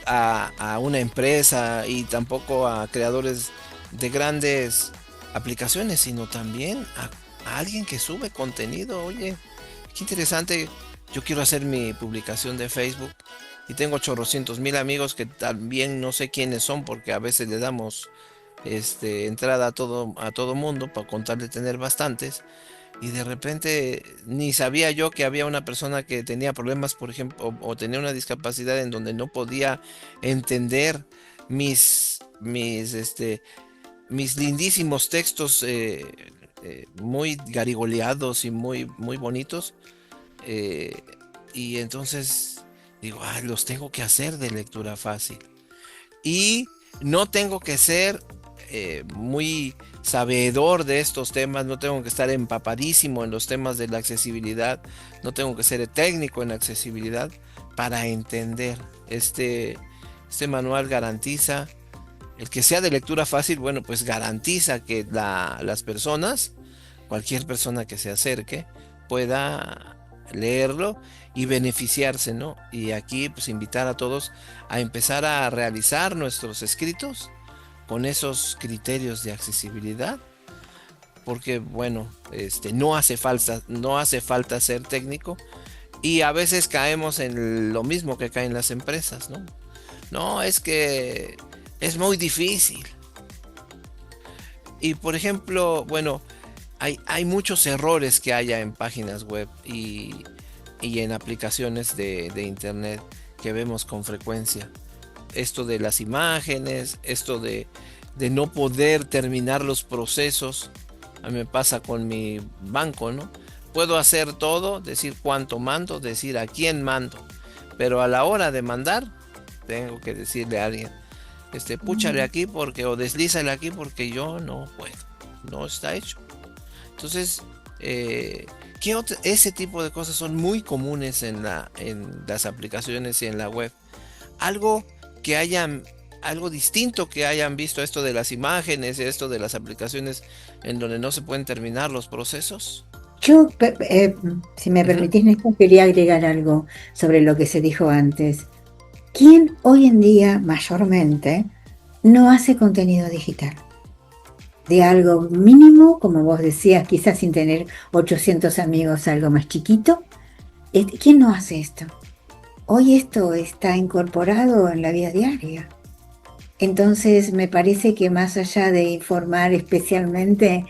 a una empresa, y tampoco a creadores de grandes aplicaciones, sino también a alguien que sube contenido. Oye, qué interesante. Yo quiero hacer mi publicación de Facebook y tengo 800,000 amigos que también no sé quiénes son, porque a veces le damos entrada a todo mundo para contar de tener bastantes. Y de repente ni sabía yo que había una persona que tenía problemas, por ejemplo, o tenía una discapacidad en donde no podía entender mis lindísimos textos, muy garigoleados y muy, muy bonitos. Y entonces digo, los tengo que hacer de lectura fácil. Y no tengo que ser muy sabedor de estos temas, no tengo que estar empapadísimo en los temas de la accesibilidad, no tengo que ser técnico en accesibilidad para entender. Este manual garantiza, el que sea de lectura fácil, bueno, pues garantiza que las personas, cualquier persona que se acerque, pueda leerlo y beneficiarse, ¿no? Y aquí pues invitar a todos a empezar a realizar nuestros escritos con esos criterios de accesibilidad, porque bueno, no hace falta ser técnico, y a veces caemos en lo mismo que caen las empresas, ¿no? No, es que es muy difícil. Y por ejemplo, bueno, hay muchos errores que haya en páginas web y en aplicaciones de internet que vemos con frecuencia. Esto de las imágenes, esto de no poder terminar los procesos. A mí me pasa con mi banco, ¿no? Puedo hacer todo, decir cuánto mando, decir a quién mando, pero a la hora de mandar, tengo que decirle a alguien, púchale aquí porque, o deslízale aquí porque yo no puedo, no está hecho. Entonces, ese tipo de cosas son muy comunes en las aplicaciones y en la web. Algo distinto que hayan visto, esto de las imágenes, esto de las aplicaciones en donde no se pueden terminar los procesos. Yo, si me permitís, Néstor, quería agregar algo sobre lo que se dijo antes. ¿Quién hoy en día, mayormente, no hace contenido digital? De algo mínimo, como vos decías, quizás sin tener 800 amigos, algo más chiquito. ¿Quién no hace esto? Hoy esto está incorporado en la vida diaria. Entonces me parece que más allá de informar especialmente,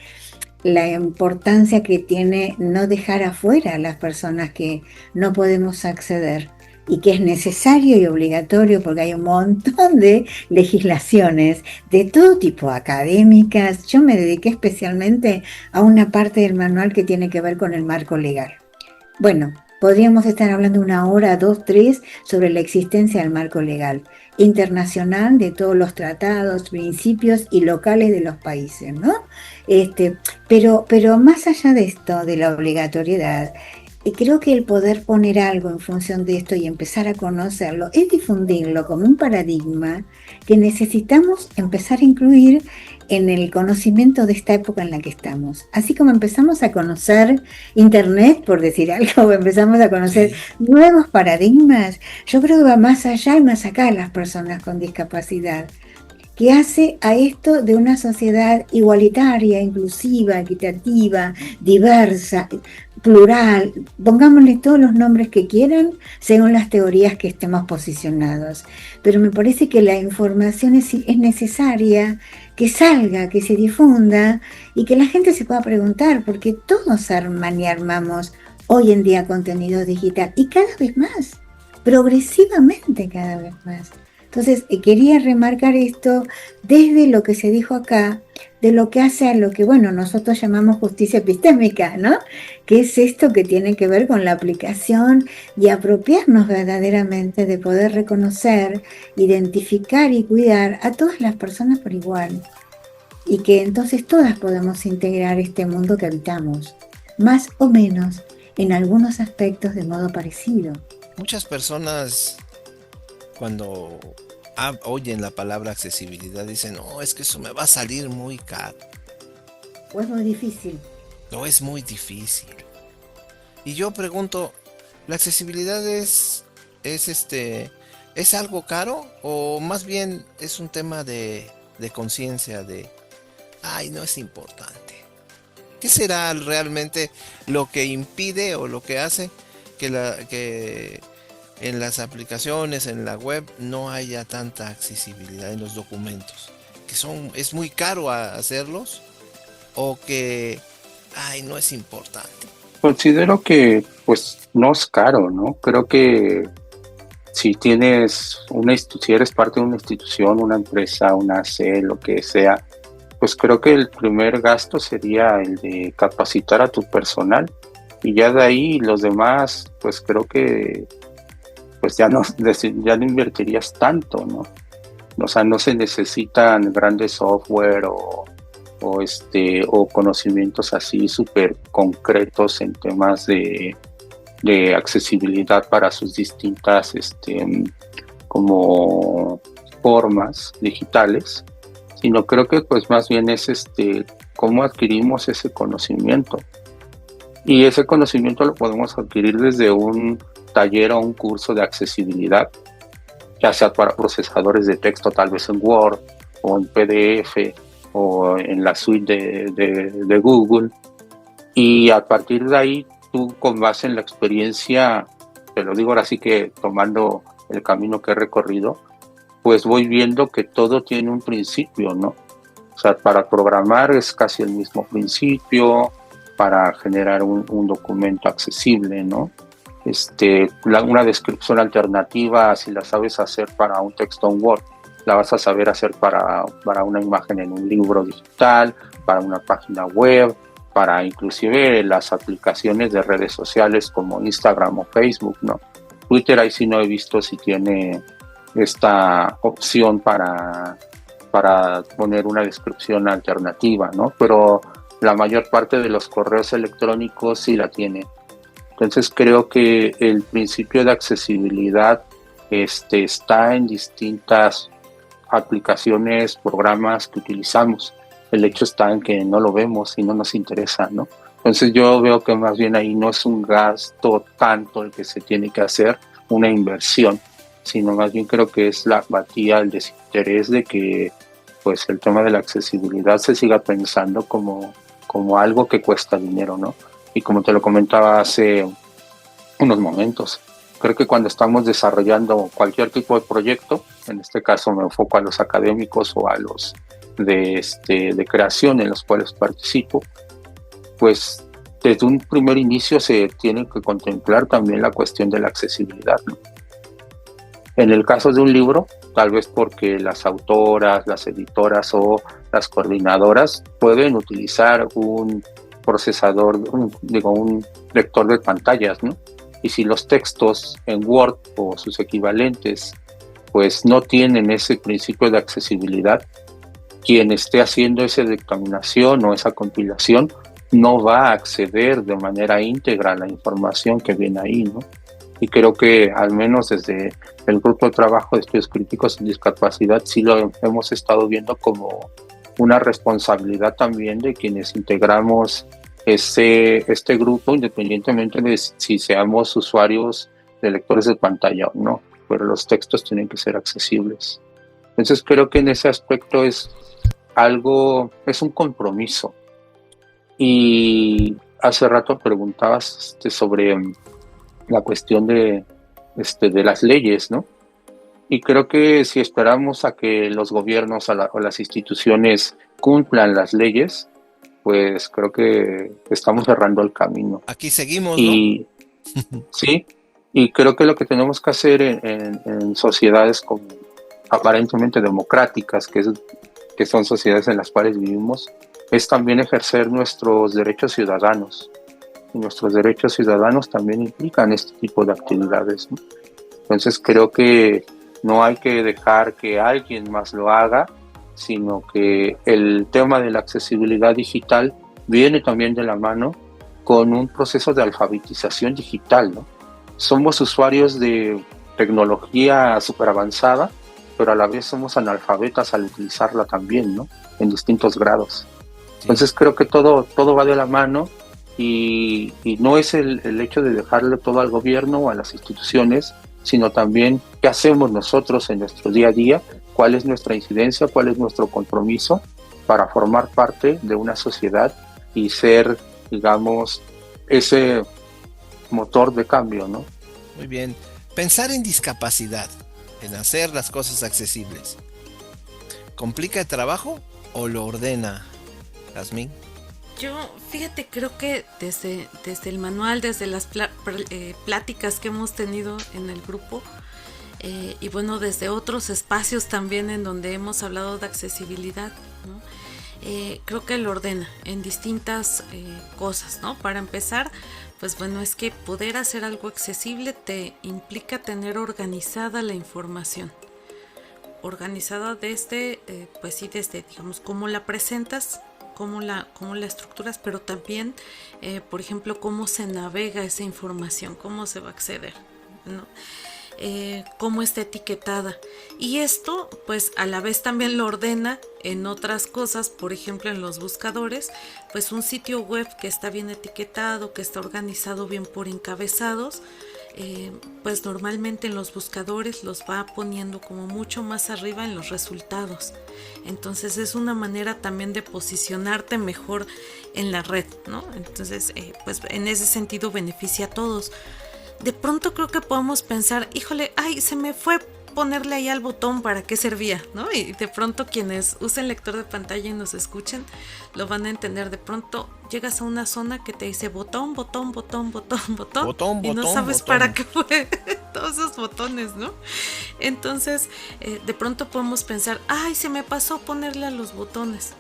la importancia que tiene no dejar afuera a las personas que no podemos acceder, y que es necesario y obligatorio porque hay un montón de legislaciones de todo tipo, académicas. Yo me dediqué especialmente a una parte del manual que tiene que ver con el marco legal. Bueno, podríamos estar hablando 1 hora, 2, 3 sobre la existencia del marco legal internacional, de todos los tratados, principios y locales de los países, ¿no? Pero más allá de esto, de la obligatoriedad, creo que el poder poner algo en función de esto y empezar a conocerlo es difundirlo como un paradigma que necesitamos empezar a incluir en el conocimiento de esta época en la que estamos. Así como empezamos a conocer Internet, por decir algo, empezamos a conocer nuevos paradigmas, yo creo que va más allá y más acá de las personas con discapacidad, que hace a esto de una sociedad igualitaria, inclusiva, equitativa, diversa, plural, pongámosle todos los nombres que quieran según las teorías que estemos posicionados. Pero me parece que la información es necesaria, que salga, que se difunda y que la gente se pueda preguntar, porque todos arman y armamos hoy en día contenido digital y cada vez más, progresivamente cada vez más. Entonces, quería remarcar esto desde lo que se dijo acá, de lo que hace a lo que, bueno, nosotros llamamos justicia epistémica, ¿no? Que es esto que tiene que ver con la aplicación y apropiarnos verdaderamente de poder reconocer, identificar y cuidar a todas las personas por igual. Y que entonces todas podemos integrar este mundo que habitamos, más o menos, en algunos aspectos de modo parecido. Muchas personas, cuando oyen la palabra accesibilidad, dicen, no, es que eso me va a salir muy caro. O es muy difícil. No, es muy difícil. Y yo pregunto, ¿la accesibilidad es algo caro? ¿O más bien es un tema de conciencia, ay, no es importante? ¿Qué será realmente lo que impide o lo que hace que en las aplicaciones, en la web, no haya tanta accesibilidad en los documentos? ¿Es muy caro hacerlos? ¿O que, ay, no es importante? Considero que, pues, no es caro, ¿no? Creo que si si eres parte de una institución, una empresa, una AC, lo que sea, pues creo que el primer gasto sería el de capacitar a tu personal, y ya de ahí los demás, pues creo que pues ya no invertirías tanto, ¿no? O sea, no se necesitan grandes software o conocimientos así súper concretos en temas de accesibilidad para sus distintas como formas digitales, sino creo que pues más bien es cómo adquirimos ese conocimiento. Y ese conocimiento lo podemos adquirir desde un taller o un curso de accesibilidad, ya sea para procesadores de texto, tal vez en Word o en PDF o en la suite de Google. Y a partir de ahí, tú con base en la experiencia, te lo digo ahora sí que tomando el camino que he recorrido, pues voy viendo que todo tiene un principio, ¿no? O sea, para programar es casi el mismo principio, para generar un documento accesible, ¿no? Una descripción alternativa, si la sabes hacer para un texto en Word, la vas a saber hacer para una imagen en un libro digital, para una página web, para inclusive las aplicaciones de redes sociales como Instagram o Facebook, ¿no? Twitter ahí sí no he visto si tiene esta opción para poner una descripción alternativa, ¿no? Pero la mayor parte de los correos electrónicos sí la tiene. Entonces creo que el principio de accesibilidad está en distintas aplicaciones, programas que utilizamos. El hecho está en que no lo vemos y no nos interesa, ¿no? Entonces yo veo que más bien ahí no es un gasto tanto el que se tiene que hacer, una inversión, sino más bien creo que es la apatía, el desinterés de que pues el tema de la accesibilidad se siga pensando como algo que cuesta dinero, ¿no? Y como te lo comentaba hace unos momentos, creo que cuando estamos desarrollando cualquier tipo de proyecto, en este caso me enfoco a los académicos o a los de creación en los cuales participo, pues desde un primer inicio se tiene que contemplar también la cuestión de la accesibilidad, ¿no? En el caso de un libro, tal vez porque las autoras, las editoras o las coordinadoras pueden utilizar un procesador, un lector de pantallas, ¿no? Y si los textos en Word o sus equivalentes pues no tienen ese principio de accesibilidad, quien esté haciendo esa dictaminación o esa compilación no va a acceder de manera íntegra a la información que viene ahí, ¿no? Y creo que al menos desde el grupo de trabajo de estudios críticos en discapacidad sí lo hemos estado viendo como una responsabilidad también de quienes integramos este grupo, independientemente de si seamos usuarios de lectores de pantalla o no, pero los textos tienen que ser accesibles. Entonces creo que en ese aspecto es un compromiso. Y hace rato preguntabas sobre la cuestión de las leyes, ¿no? Y creo que si esperamos a que los gobiernos o las instituciones cumplan las leyes, pues creo que estamos cerrando el camino. Aquí seguimos, y, ¿no? Sí, y creo que lo que tenemos que hacer en sociedades como aparentemente democráticas, que son sociedades en las cuales vivimos, es también ejercer nuestros derechos ciudadanos. Y nuestros derechos ciudadanos también implican este tipo de actividades, ¿no? Entonces creo que no hay que dejar que alguien más lo haga, sino que el tema de la accesibilidad digital viene también de la mano con un proceso de alfabetización digital, ¿no? Somos usuarios de tecnología súper avanzada, pero a la vez somos analfabetas al utilizarla también, ¿no? En distintos grados. Sí. Entonces creo que todo va de la mano y no es el hecho de dejarle todo al gobierno o a las instituciones, sino también qué hacemos nosotros en nuestro día a día, cuál es nuestra incidencia, cuál es nuestro compromiso para formar parte de una sociedad y ser, digamos, ese motor de cambio, ¿no? Muy bien. Pensar en discapacidad, en hacer las cosas accesibles, ¿complica el trabajo o lo ordena, Yasmín? Yo, fíjate, creo que desde el manual, desde las pláticas que hemos tenido en el grupo, y bueno, desde otros espacios también en donde hemos hablado de accesibilidad, ¿no? Creo que lo ordena en distintas cosas, ¿no? Para empezar, pues bueno, es que poder hacer algo accesible te implica tener organizada la información. organizada desde, pues sí, desde, digamos, cómo la presentas, cómo la estructuras, pero también, por ejemplo, cómo se navega esa información, cómo se va a acceder, ¿no? Cómo está etiquetada, y esto pues a la vez también lo ordena en otras cosas, por ejemplo en los buscadores, pues un sitio web que está bien etiquetado, que está organizado bien por encabezados, pues normalmente en los buscadores los va poniendo como mucho más arriba en los resultados. Entonces es una manera también de posicionarte mejor en la red, ¿no? Entonces pues en ese sentido beneficia a todos. De pronto creo que podemos pensar, híjole, ay, se me fue ponerle ahí al botón, ¿para qué servía? ¿No? Y de pronto quienes usen lector de pantalla y nos escuchen lo van a entender. De pronto llegas a una zona que te dice botón, botón, botón, botón, botón, y no sabes para qué fue todos esos botones, ¿no? Entonces de pronto podemos pensar, ay, se me pasó ponerle a los botones.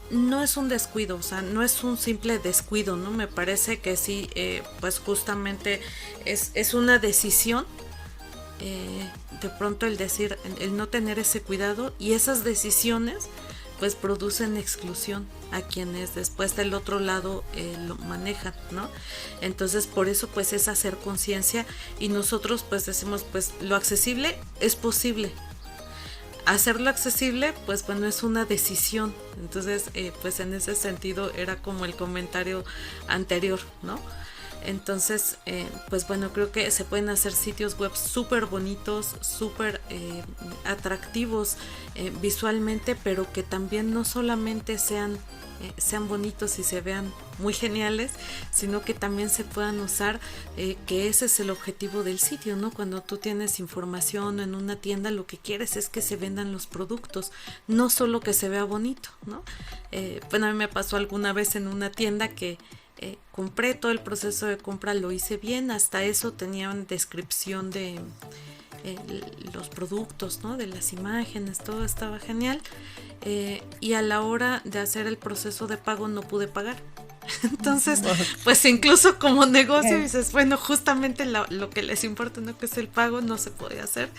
No es un descuido, o sea, no es un simple descuido, ¿no? Me parece que sí, pues justamente es una decisión, de pronto el decir, el no tener ese cuidado, y esas decisiones pues producen exclusión a quienes después del otro lado lo manejan, ¿no? Entonces por eso pues es hacer conciencia, y nosotros pues decimos, pues lo accesible es posible. Hacerlo accesible, pues bueno, es una decisión. Entonces, pues en ese sentido era como el comentario anterior, ¿no? Entonces, pues bueno, creo que se pueden hacer sitios web súper bonitos, súper atractivos visualmente, pero que también no solamente sean bonitos y se vean muy geniales, sino que también se puedan usar, que ese es el objetivo del sitio, ¿no? Cuando tú tienes información en una tienda, lo que quieres es que se vendan los productos, no solo que se vea bonito, ¿no? Bueno, a mí me pasó alguna vez en una tienda que compré, todo el proceso de compra lo hice bien, hasta eso tenían descripción de los productos, ¿no? De las imágenes, todo estaba genial, y a la hora de hacer el proceso de pago no pude pagar. Entonces, pues incluso como negocio dices, bueno, justamente lo que les importa, ¿no? Que es el pago, no se podía hacer.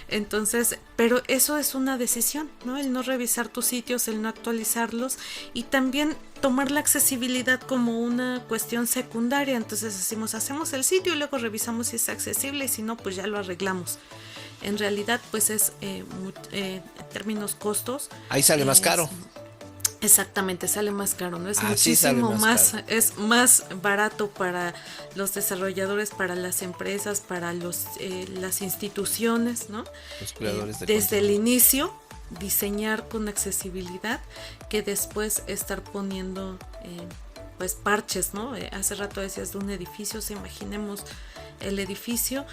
Entonces, pero eso es una decisión, ¿no? El no revisar tus sitios, el no actualizarlos, y también tomar la accesibilidad como una cuestión secundaria. Entonces decimos, hacemos el sitio y luego revisamos si es accesible, y si no, pues ya lo arreglamos. En realidad, pues es en términos costos. Ahí sale más caro. Exactamente, sale más caro, ¿no? Es muchísimo más es más barato para los desarrolladores, para las empresas, para las instituciones, ¿no? Los creadores de desde el inicio diseñar con accesibilidad, que después estar poniendo pues parches, ¿no? Hace rato decías de un edificio, imaginemos el edificio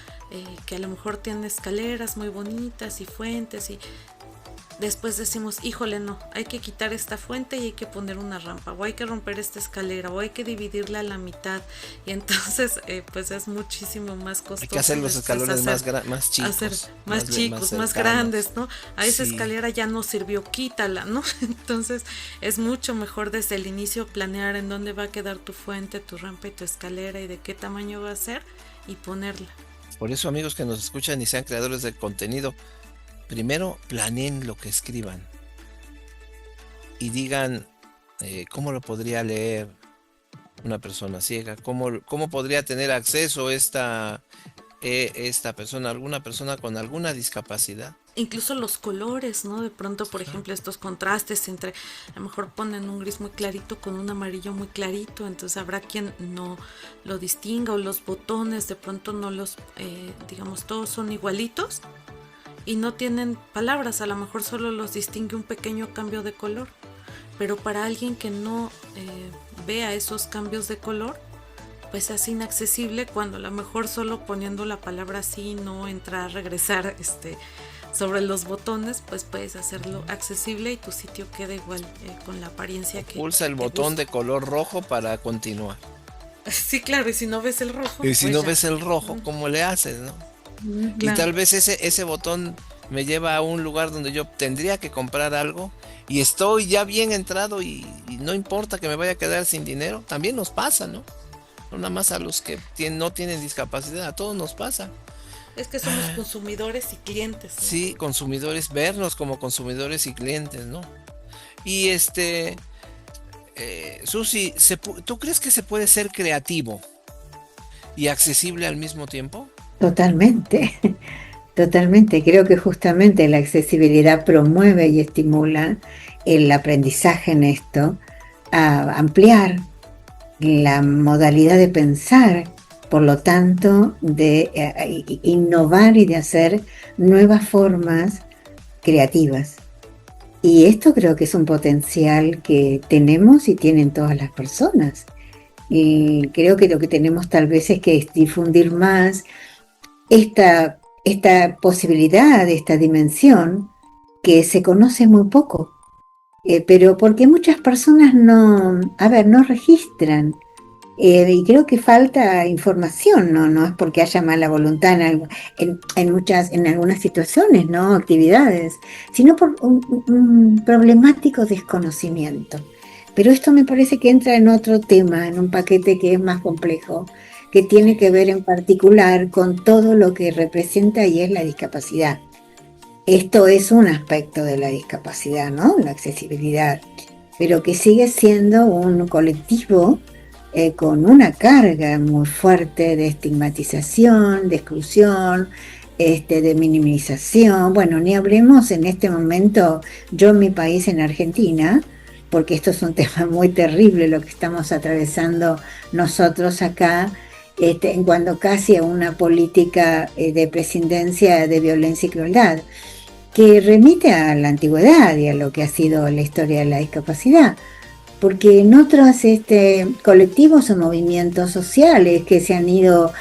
que a lo mejor tiene escaleras muy bonitas y fuentes, y después decimos, híjole, no, hay que quitar esta fuente y hay que poner una rampa, o hay que romper esta escalera, o hay que dividirla a la mitad, y entonces pues es muchísimo más costoso. Hay que hacer los escalones más chicos. Hacer más chicos, más grandes, ¿no? A esa escalera ya no sirvió, quítala, ¿no? Entonces es mucho mejor desde el inicio planear en dónde va a quedar tu fuente, tu rampa y tu escalera, y de qué tamaño va a ser, y ponerla. Por eso, amigos que nos escuchan y sean creadores de contenido, primero planeen lo que escriban y digan cómo lo podría leer una persona ciega, cómo podría tener acceso esta persona, alguna persona con alguna discapacidad. Incluso los colores, ¿no? De pronto, por ejemplo, estos contrastes entre, a lo mejor ponen un gris muy clarito con un amarillo muy clarito, entonces habrá quien no lo distinga, o los botones de pronto no los, digamos, todos son igualitos y no tienen palabras, a lo mejor solo los distingue un pequeño cambio de color, pero para alguien que no vea esos cambios de color, pues es inaccesible, cuando a lo mejor solo poniendo la palabra así, no entrar, regresar sobre los botones, pues puedes hacerlo accesible y tu sitio queda igual, con la apariencia que pulsa el botón de color rojo para continuar. Sí, claro, y si no ves el rojo, y si pues no ya ves el rojo, ¿cómo le haces, no? Claro. Y tal vez ese botón me lleva a un lugar donde yo tendría que comprar algo y estoy ya bien entrado y no importa que me vaya a quedar sin dinero. También nos pasa, ¿no? No nada más a los que no tienen discapacidad, a todos nos pasa. Es que somos consumidores y clientes, ¿no? Sí, consumidores, vernos como consumidores y clientes, ¿no? Y Susi, ¿tú crees que se puede ser creativo y accesible al mismo tiempo? Totalmente, totalmente. Creo que justamente la accesibilidad promueve y estimula el aprendizaje en esto, a ampliar la modalidad de pensar, por lo tanto, de innovar y de hacer nuevas formas creativas. Y esto creo que es un potencial que tenemos y tienen todas las personas. Y creo que lo que tenemos tal vez es que difundir más esta posibilidad, esta dimensión que se conoce muy poco. Pero porque muchas personas no registran. Y creo que falta información, no es porque haya mala voluntad en algunas situaciones, ¿no? Actividades, sino por un problemático desconocimiento. Pero esto me parece que entra en otro tema, en un paquete que es más complejo, que tiene que ver en particular con todo lo que representa y es la discapacidad. Esto es un aspecto de la discapacidad, ¿no? La accesibilidad, pero que sigue siendo un colectivo con una carga muy fuerte de estigmatización, de exclusión, de minimización. Bueno, ni hablemos en este momento, yo en mi país, en Argentina, porque esto es un tema muy terrible lo que estamos atravesando nosotros acá, en cuanto casi a una política de presidencia de violencia y crueldad, que remite a la antigüedad y a lo que ha sido la historia de la discapacidad, porque en otros colectivos o movimientos sociales que se han ido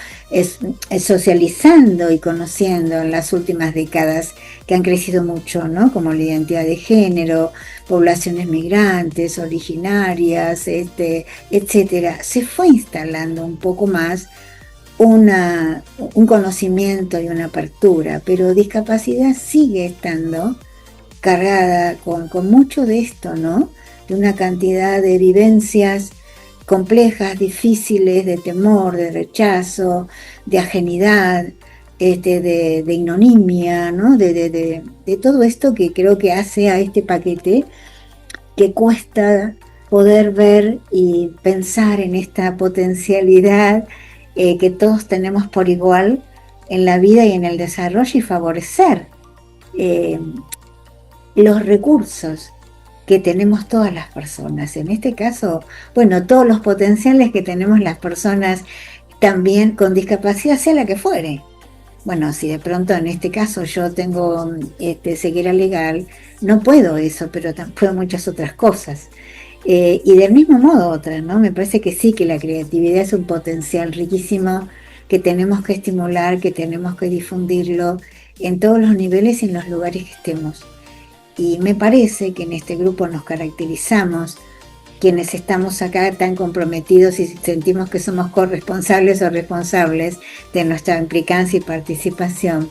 socializando y conociendo en las últimas décadas, que han crecido mucho, ¿no? Como la identidad de género, poblaciones migrantes, originarias, etcétera, se fue instalando un poco más un conocimiento y una apertura, pero discapacidad sigue estando cargada con mucho de esto, ¿no? De una cantidad de vivencias complejas, difíciles, de temor, de rechazo, de ajenidad, de ignominia, ¿no? De todo esto que creo que hace a este paquete que cuesta poder ver y pensar en esta potencialidad que todos tenemos por igual en la vida y en el desarrollo, y favorecer los recursos que tenemos todas las personas. En este caso, bueno, todos los potenciales que tenemos las personas también con discapacidad, sea la que fuere. Bueno, si de pronto en este caso yo tengo ceguera legal, no puedo eso, pero puedo muchas otras cosas. Y del mismo modo otras, ¿no? Me parece que sí, que la creatividad es un potencial riquísimo que tenemos que estimular, que tenemos que difundirlo en todos los niveles y en los lugares que estemos. Y me parece que en este grupo nos caracterizamos quienes estamos acá tan comprometidos y sentimos que somos corresponsables o responsables de nuestra implicancia y participación,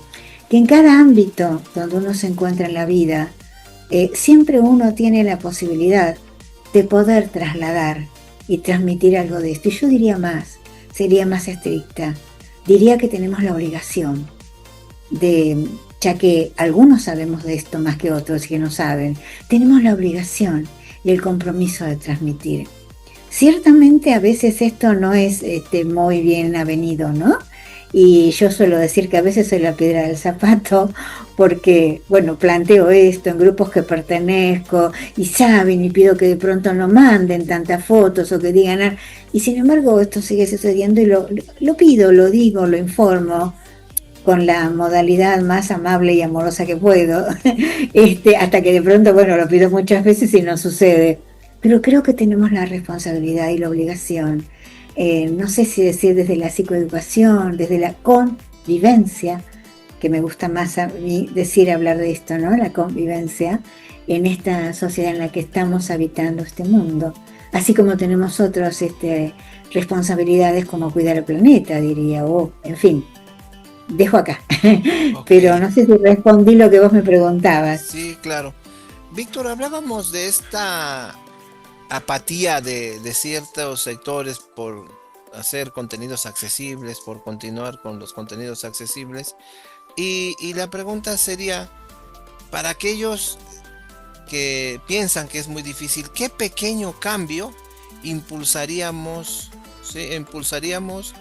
que en cada ámbito donde uno se encuentra en la vida, siempre uno tiene la posibilidad de poder trasladar y transmitir algo de esto. Y yo diría más, sería más estricta, diría que tenemos la obligación ya que algunos sabemos de esto más que otros que no saben, tenemos la obligación y el compromiso de transmitir. Ciertamente a veces esto no es muy bien avenido, ¿no? Y yo suelo decir que a veces soy la piedra del zapato porque, bueno, planteo esto en grupos que pertenezco y saben y pido que de pronto no manden tantas fotos o que digan, y sin embargo esto sigue sucediendo y lo pido, lo digo, lo informo con la modalidad más amable y amorosa que puedo, hasta que de pronto, bueno, lo pido muchas veces y no sucede. Pero creo que tenemos la responsabilidad y la obligación, no sé si decir desde la psicoeducación, desde la convivencia, que me gusta más a mí hablar de esto, ¿no? La convivencia en esta sociedad en la que estamos habitando este mundo. Así como tenemos otros responsabilidades como cuidar el planeta, diría, o en fin. Dejo acá, okay. Pero no sé si respondí lo que vos me preguntabas. Sí, claro. Víctor, hablábamos de esta apatía de ciertos sectores por hacer contenidos accesibles, por continuar con los contenidos accesibles. Y la pregunta sería, para aquellos que piensan que es muy difícil, ¿qué pequeño cambio impulsaríamos, ¿sí? Impulsaríamos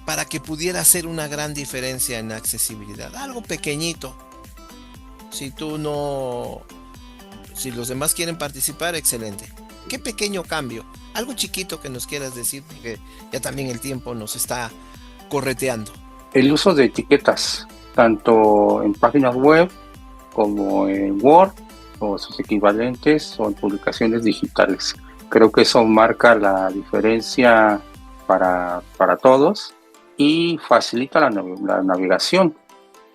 para que pudiera hacer una gran diferencia en la accesibilidad? Algo pequeñito. Si tú no, si los demás quieren participar, excelente. ¿Qué pequeño cambio? Algo chiquito que nos quieras decir, porque ya también el tiempo nos está correteando. El uso de etiquetas, tanto en páginas web como en Word o sus equivalentes o en publicaciones digitales. Creo que eso marca la diferencia para todos y facilita la navegación.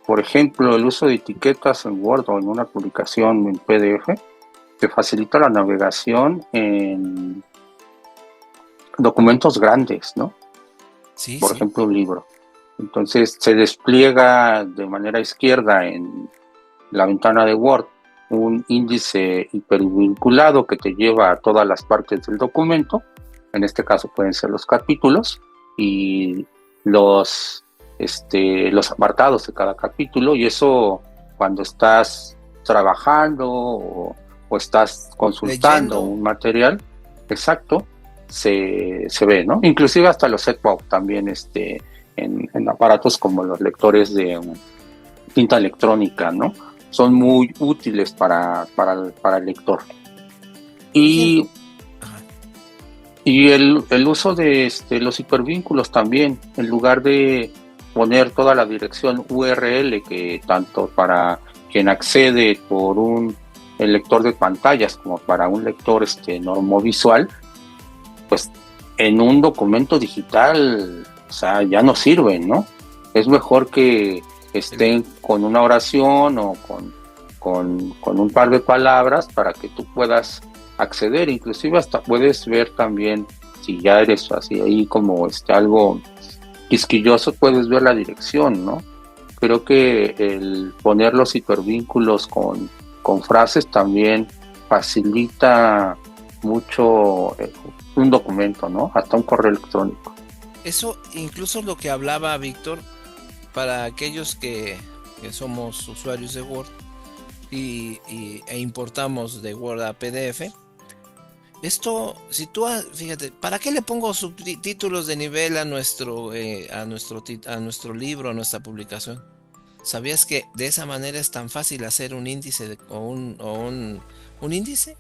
Por ejemplo, el uso de etiquetas en Word o en una publicación en PDF te facilita la navegación en documentos grandes, ¿no? Sí, Por sí. ejemplo, un libro. Entonces se despliega de manera izquierda en la ventana de Word un índice hipervinculado que te lleva a todas las partes del documento. En este caso pueden ser los capítulos y los apartados de cada capítulo, y eso cuando estás trabajando o estás consultando Leyendo un material exacto, se ve, ¿no? Inclusive hasta los setpop también en aparatos como los lectores de tinta electrónica, ¿no? Son muy útiles para el lector. Y el uso de los hipervínculos también, en lugar de poner toda la dirección URL, que tanto para quien accede por el lector de pantallas como para un lector normovisual, pues en un documento digital, o sea, ya no sirven, ¿no? Es mejor que estén con una oración o con un par de palabras para que tú puedas acceder. Inclusive hasta puedes ver también, si ya eres así ahí como algo quisquilloso, puedes ver la dirección, ¿no? Creo que el poner los hipervínculos con frases también facilita mucho un documento, ¿no? Hasta un correo electrónico. Eso incluso lo que hablaba Víctor, para aquellos que somos usuarios de Word e importamos de Word a PDF. Esto, si tú, fíjate, ¿para qué le pongo subtítulos de nivel a nuestro libro, a nuestra publicación? ¿Sabías que de esa manera es tan fácil hacer un índice un índice?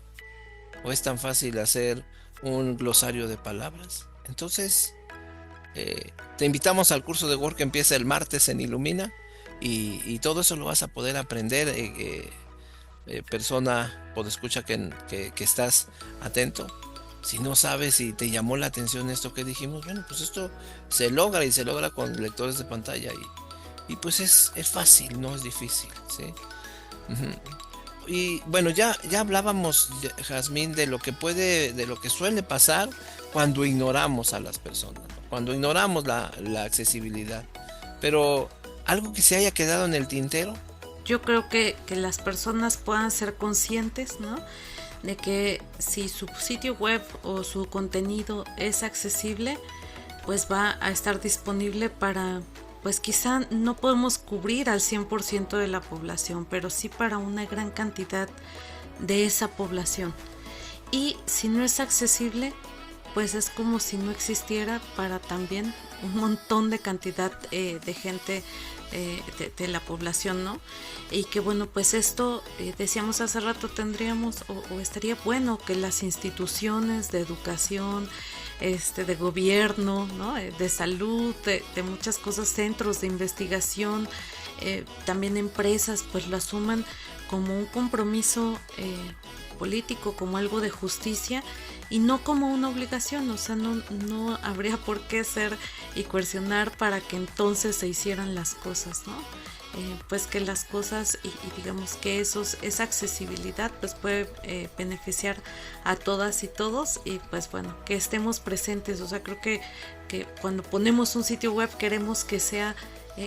¿O es tan fácil hacer un glosario de palabras? Entonces, te invitamos al curso de Word que empieza el martes en Ilumina, y todo eso lo vas a poder aprender, persona podescucha que estás atento. Si no sabes si te llamó la atención esto que dijimos, bueno, pues esto se logra, y se logra con lectores de pantalla, y pues es fácil, no es difícil, ¿sí? Y bueno, ya hablábamos, Jazmín, de lo que suele pasar cuando ignoramos a las personas, ¿no? Cuando ignoramos la accesibilidad. Pero algo que se haya quedado en el tintero. Yo creo que las personas puedan ser conscientes, ¿no? De que si su sitio web o su contenido es accesible, pues va a estar disponible para, pues quizá no podemos cubrir al 100% de la población, pero sí para una gran cantidad de esa población. Y si no es accesible, pues es como si no existiera para también un montón de cantidad de gente de la población, ¿no? Y que bueno, pues esto, decíamos hace rato, tendríamos o estaría bueno que las instituciones de educación, de gobierno, ¿no? De salud, de muchas cosas, centros de investigación, también empresas, pues lo asuman como un compromiso político, como algo de justicia, y no como una obligación. O sea, no habría por qué ser y coercionar para que entonces se hicieran las cosas, ¿no? Pues que las cosas y digamos que esa accesibilidad pues puede beneficiar a todas y todos, y pues bueno, que estemos presentes. O sea, creo que cuando ponemos un sitio web queremos que sea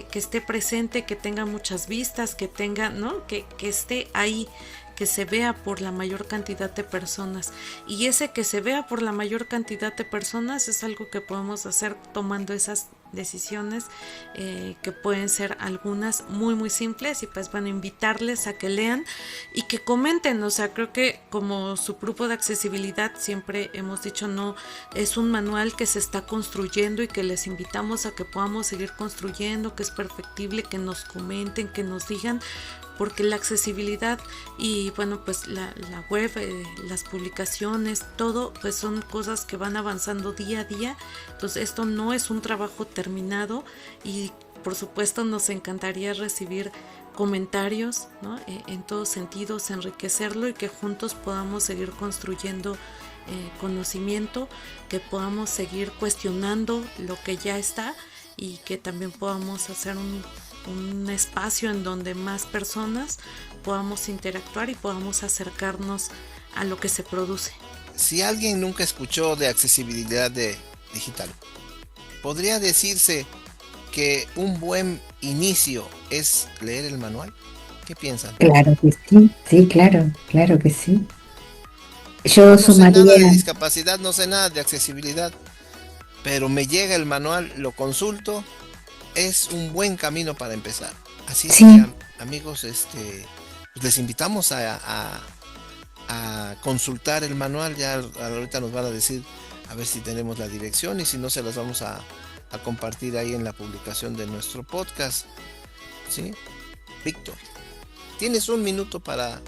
que esté presente, que tenga muchas vistas, que tenga, ¿no? Que esté ahí, que se vea por la mayor cantidad de personas, y ese que se vea por la mayor cantidad de personas es algo que podemos hacer tomando esas decisiones, que pueden ser algunas muy muy simples, y pues bueno, invitarles a que lean y que comenten. O sea, creo que como su grupo de accesibilidad siempre hemos dicho, no es un manual que se está construyendo y que les invitamos a que podamos seguir construyendo, que es perfectible, que nos comenten, que nos digan, porque la accesibilidad y bueno, pues la web, las publicaciones, todo pues son cosas que van avanzando día a día. Entonces esto no es un trabajo terminado, y por supuesto nos encantaría recibir comentarios, ¿no? En todos sentidos, enriquecerlo, y que juntos podamos seguir construyendo conocimiento, que podamos seguir cuestionando lo que ya está, y que también podamos hacer un espacio en donde más personas podamos interactuar y podamos acercarnos a lo que se produce. Si alguien nunca escuchó de accesibilidad digital, ¿podría decirse que un buen inicio es leer el manual? ¿Qué piensan? Claro que sí, claro que sí. Yo Yo no sé nada de sumaría, discapacidad, no sé nada de accesibilidad, pero me llega el manual, lo consulto, es un buen camino para empezar. Así es sí, que, amigos, pues les invitamos a consultar el manual. Ya ahorita nos van a decir a ver si tenemos la dirección, y si no, se las vamos a compartir ahí en la publicación de nuestro podcast. ¿Sí? Víctor, tienes un minuto para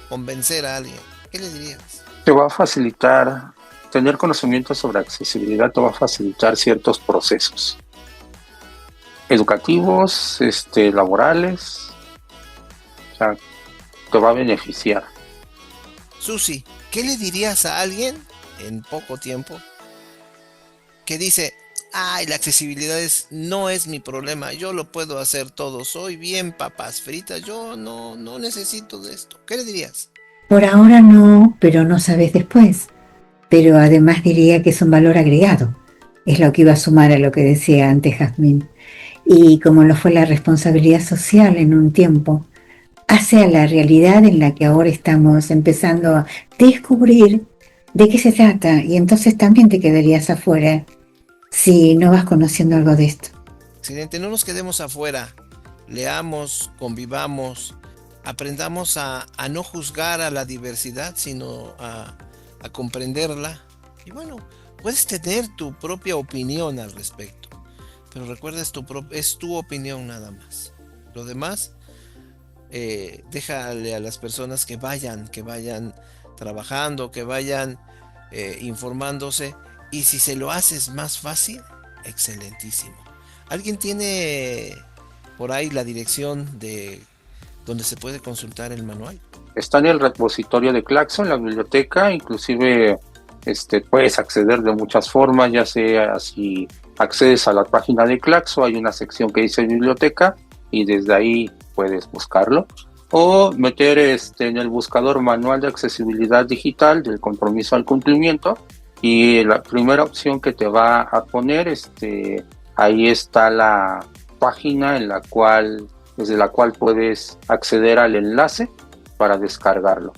convencer a alguien. ¿Qué le dirías? Te va a facilitar, tener conocimiento sobre accesibilidad te va a facilitar ciertos procesos educativos, laborales, o sea, te va a beneficiar. Susi, ¿qué le dirías a alguien en poco tiempo que dice, ay, la accesibilidad no es mi problema, yo lo puedo hacer todo, soy bien papas fritas, yo no necesito de esto? ¿Qué le dirías? por ahora no, pero no sabes después. Pero además diría que es un valor agregado. Es lo que iba a sumar a lo que decía antes Jazmín. Y como lo fue la responsabilidad social en un tiempo, hace a la realidad en la que ahora estamos empezando a descubrir de qué se trata, y entonces también te quedarías afuera si no vas conociendo algo de esto. Excelente, no nos quedemos afuera, leamos, convivamos, aprendamos a no juzgar a la diversidad, sino a comprenderla. Y bueno, puedes tener tu propia opinión al respecto, pero recuerda, es tu opinión nada más. Lo demás, déjale a las personas que vayan trabajando, que vayan informándose, y si se lo haces más fácil, excelentísimo. ¿Alguien tiene por ahí la dirección de donde se puede consultar el manual? Está en el repositorio de Claxo, en la biblioteca, inclusive puedes acceder de muchas formas, ya sea si accedes a la página de Claxo, hay una sección que dice biblioteca y desde ahí puedes buscarlo, o meter en el buscador manual de accesibilidad digital del compromiso al cumplimiento, y la primera opción que te va a poner, ahí está la página desde la cual puedes acceder al enlace para descargarlo.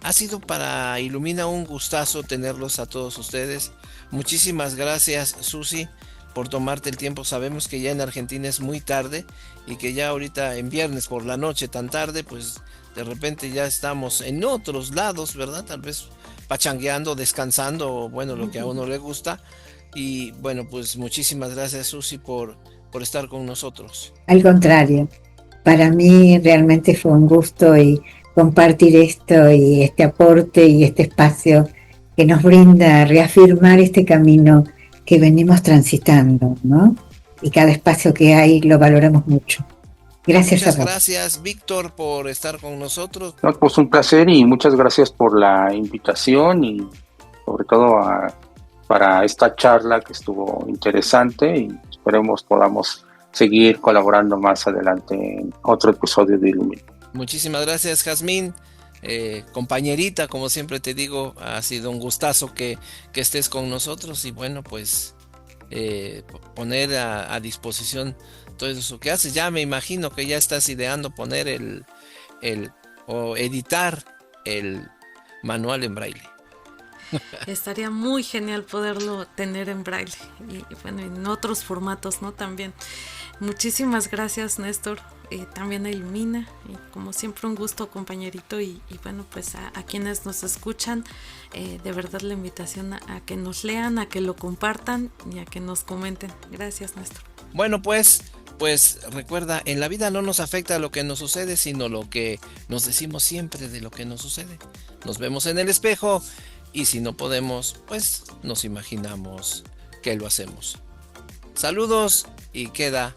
Ha sido para Ilumina un gustazo tenerlos a todos ustedes. Muchísimas gracias, Susi, por tomarte el tiempo. Sabemos que ya en Argentina es muy tarde, y que ya ahorita en viernes por la noche tan tarde, pues de repente ya estamos en otros lados, ¿verdad? Tal vez pachangueando, descansando, bueno, lo que a uno le gusta. Y bueno, pues muchísimas gracias, Susi, por estar con nosotros. Al contrario, para mí realmente fue un gusto, y compartir esto y este aporte y este espacio que nos brinda reafirmar este camino que venimos transitando, ¿no? Y cada espacio que hay lo valoramos mucho. Gracias Muchas a vos. gracias, Víctor, por estar con nosotros. No, pues un placer, y muchas gracias por la invitación, y sobre todo para esta charla que estuvo interesante, y esperemos podamos seguir colaborando más adelante en otro episodio de Ilumina. Muchísimas gracias, Jazmín, compañerita, como siempre te digo, ha sido un gustazo que estés con nosotros, y bueno, pues poner a disposición todo eso que haces. Ya me imagino que ya estás ideando poner o editar el manual en braille. Estaría muy genial poderlo tener en braille y bueno, en otros formatos, ¿no? También. Muchísimas gracias, Néstor. También a Ilumina, y como siempre un gusto, compañerito, y bueno, pues a quienes nos escuchan, de verdad la invitación a que nos lean, a que lo compartan y a que nos comenten. Gracias, Néstor. Bueno, pues recuerda, en la vida no nos afecta lo que nos sucede, sino lo que nos decimos siempre de lo que nos sucede. Nos vemos en el espejo y si no podemos, pues nos imaginamos que lo hacemos. Saludos y queda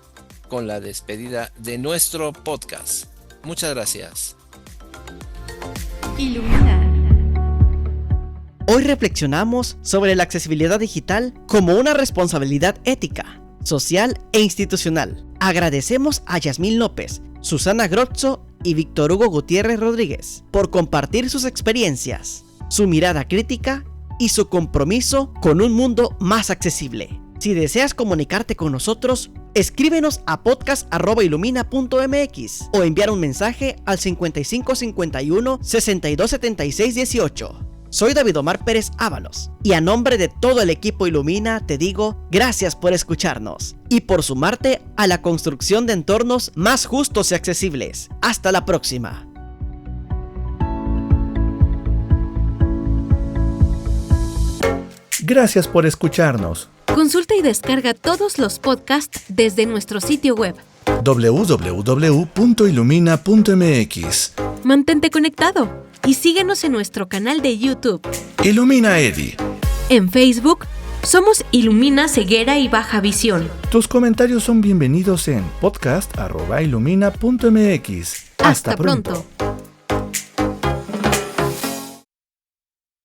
con la despedida de nuestro podcast. Muchas gracias. Ilumina. Hoy reflexionamos sobre la accesibilidad digital como una responsabilidad ética, social e institucional. Agradecemos a Yasmín López, Susana Grozzo y Víctor Hugo Gutiérrez Rodríguez por compartir sus experiencias, su mirada crítica y su compromiso con un mundo más accesible. Si deseas comunicarte con nosotros, escríbenos a podcast@ilumina.mx o enviar un mensaje al 5551 6276 18. Soy David Omar Pérez Ábalos y a nombre de todo el equipo Ilumina te digo gracias por escucharnos y por sumarte a la construcción de entornos más justos y accesibles. Hasta la próxima. Gracias por escucharnos. Consulta y descarga todos los podcasts desde nuestro sitio web www.ilumina.mx. Mantente conectado y síguenos en nuestro canal de YouTube. Ilumina Eddie. En Facebook somos Ilumina Ceguera y Baja Visión. Tus comentarios son bienvenidos en podcast@ilumina.mx. Hasta pronto.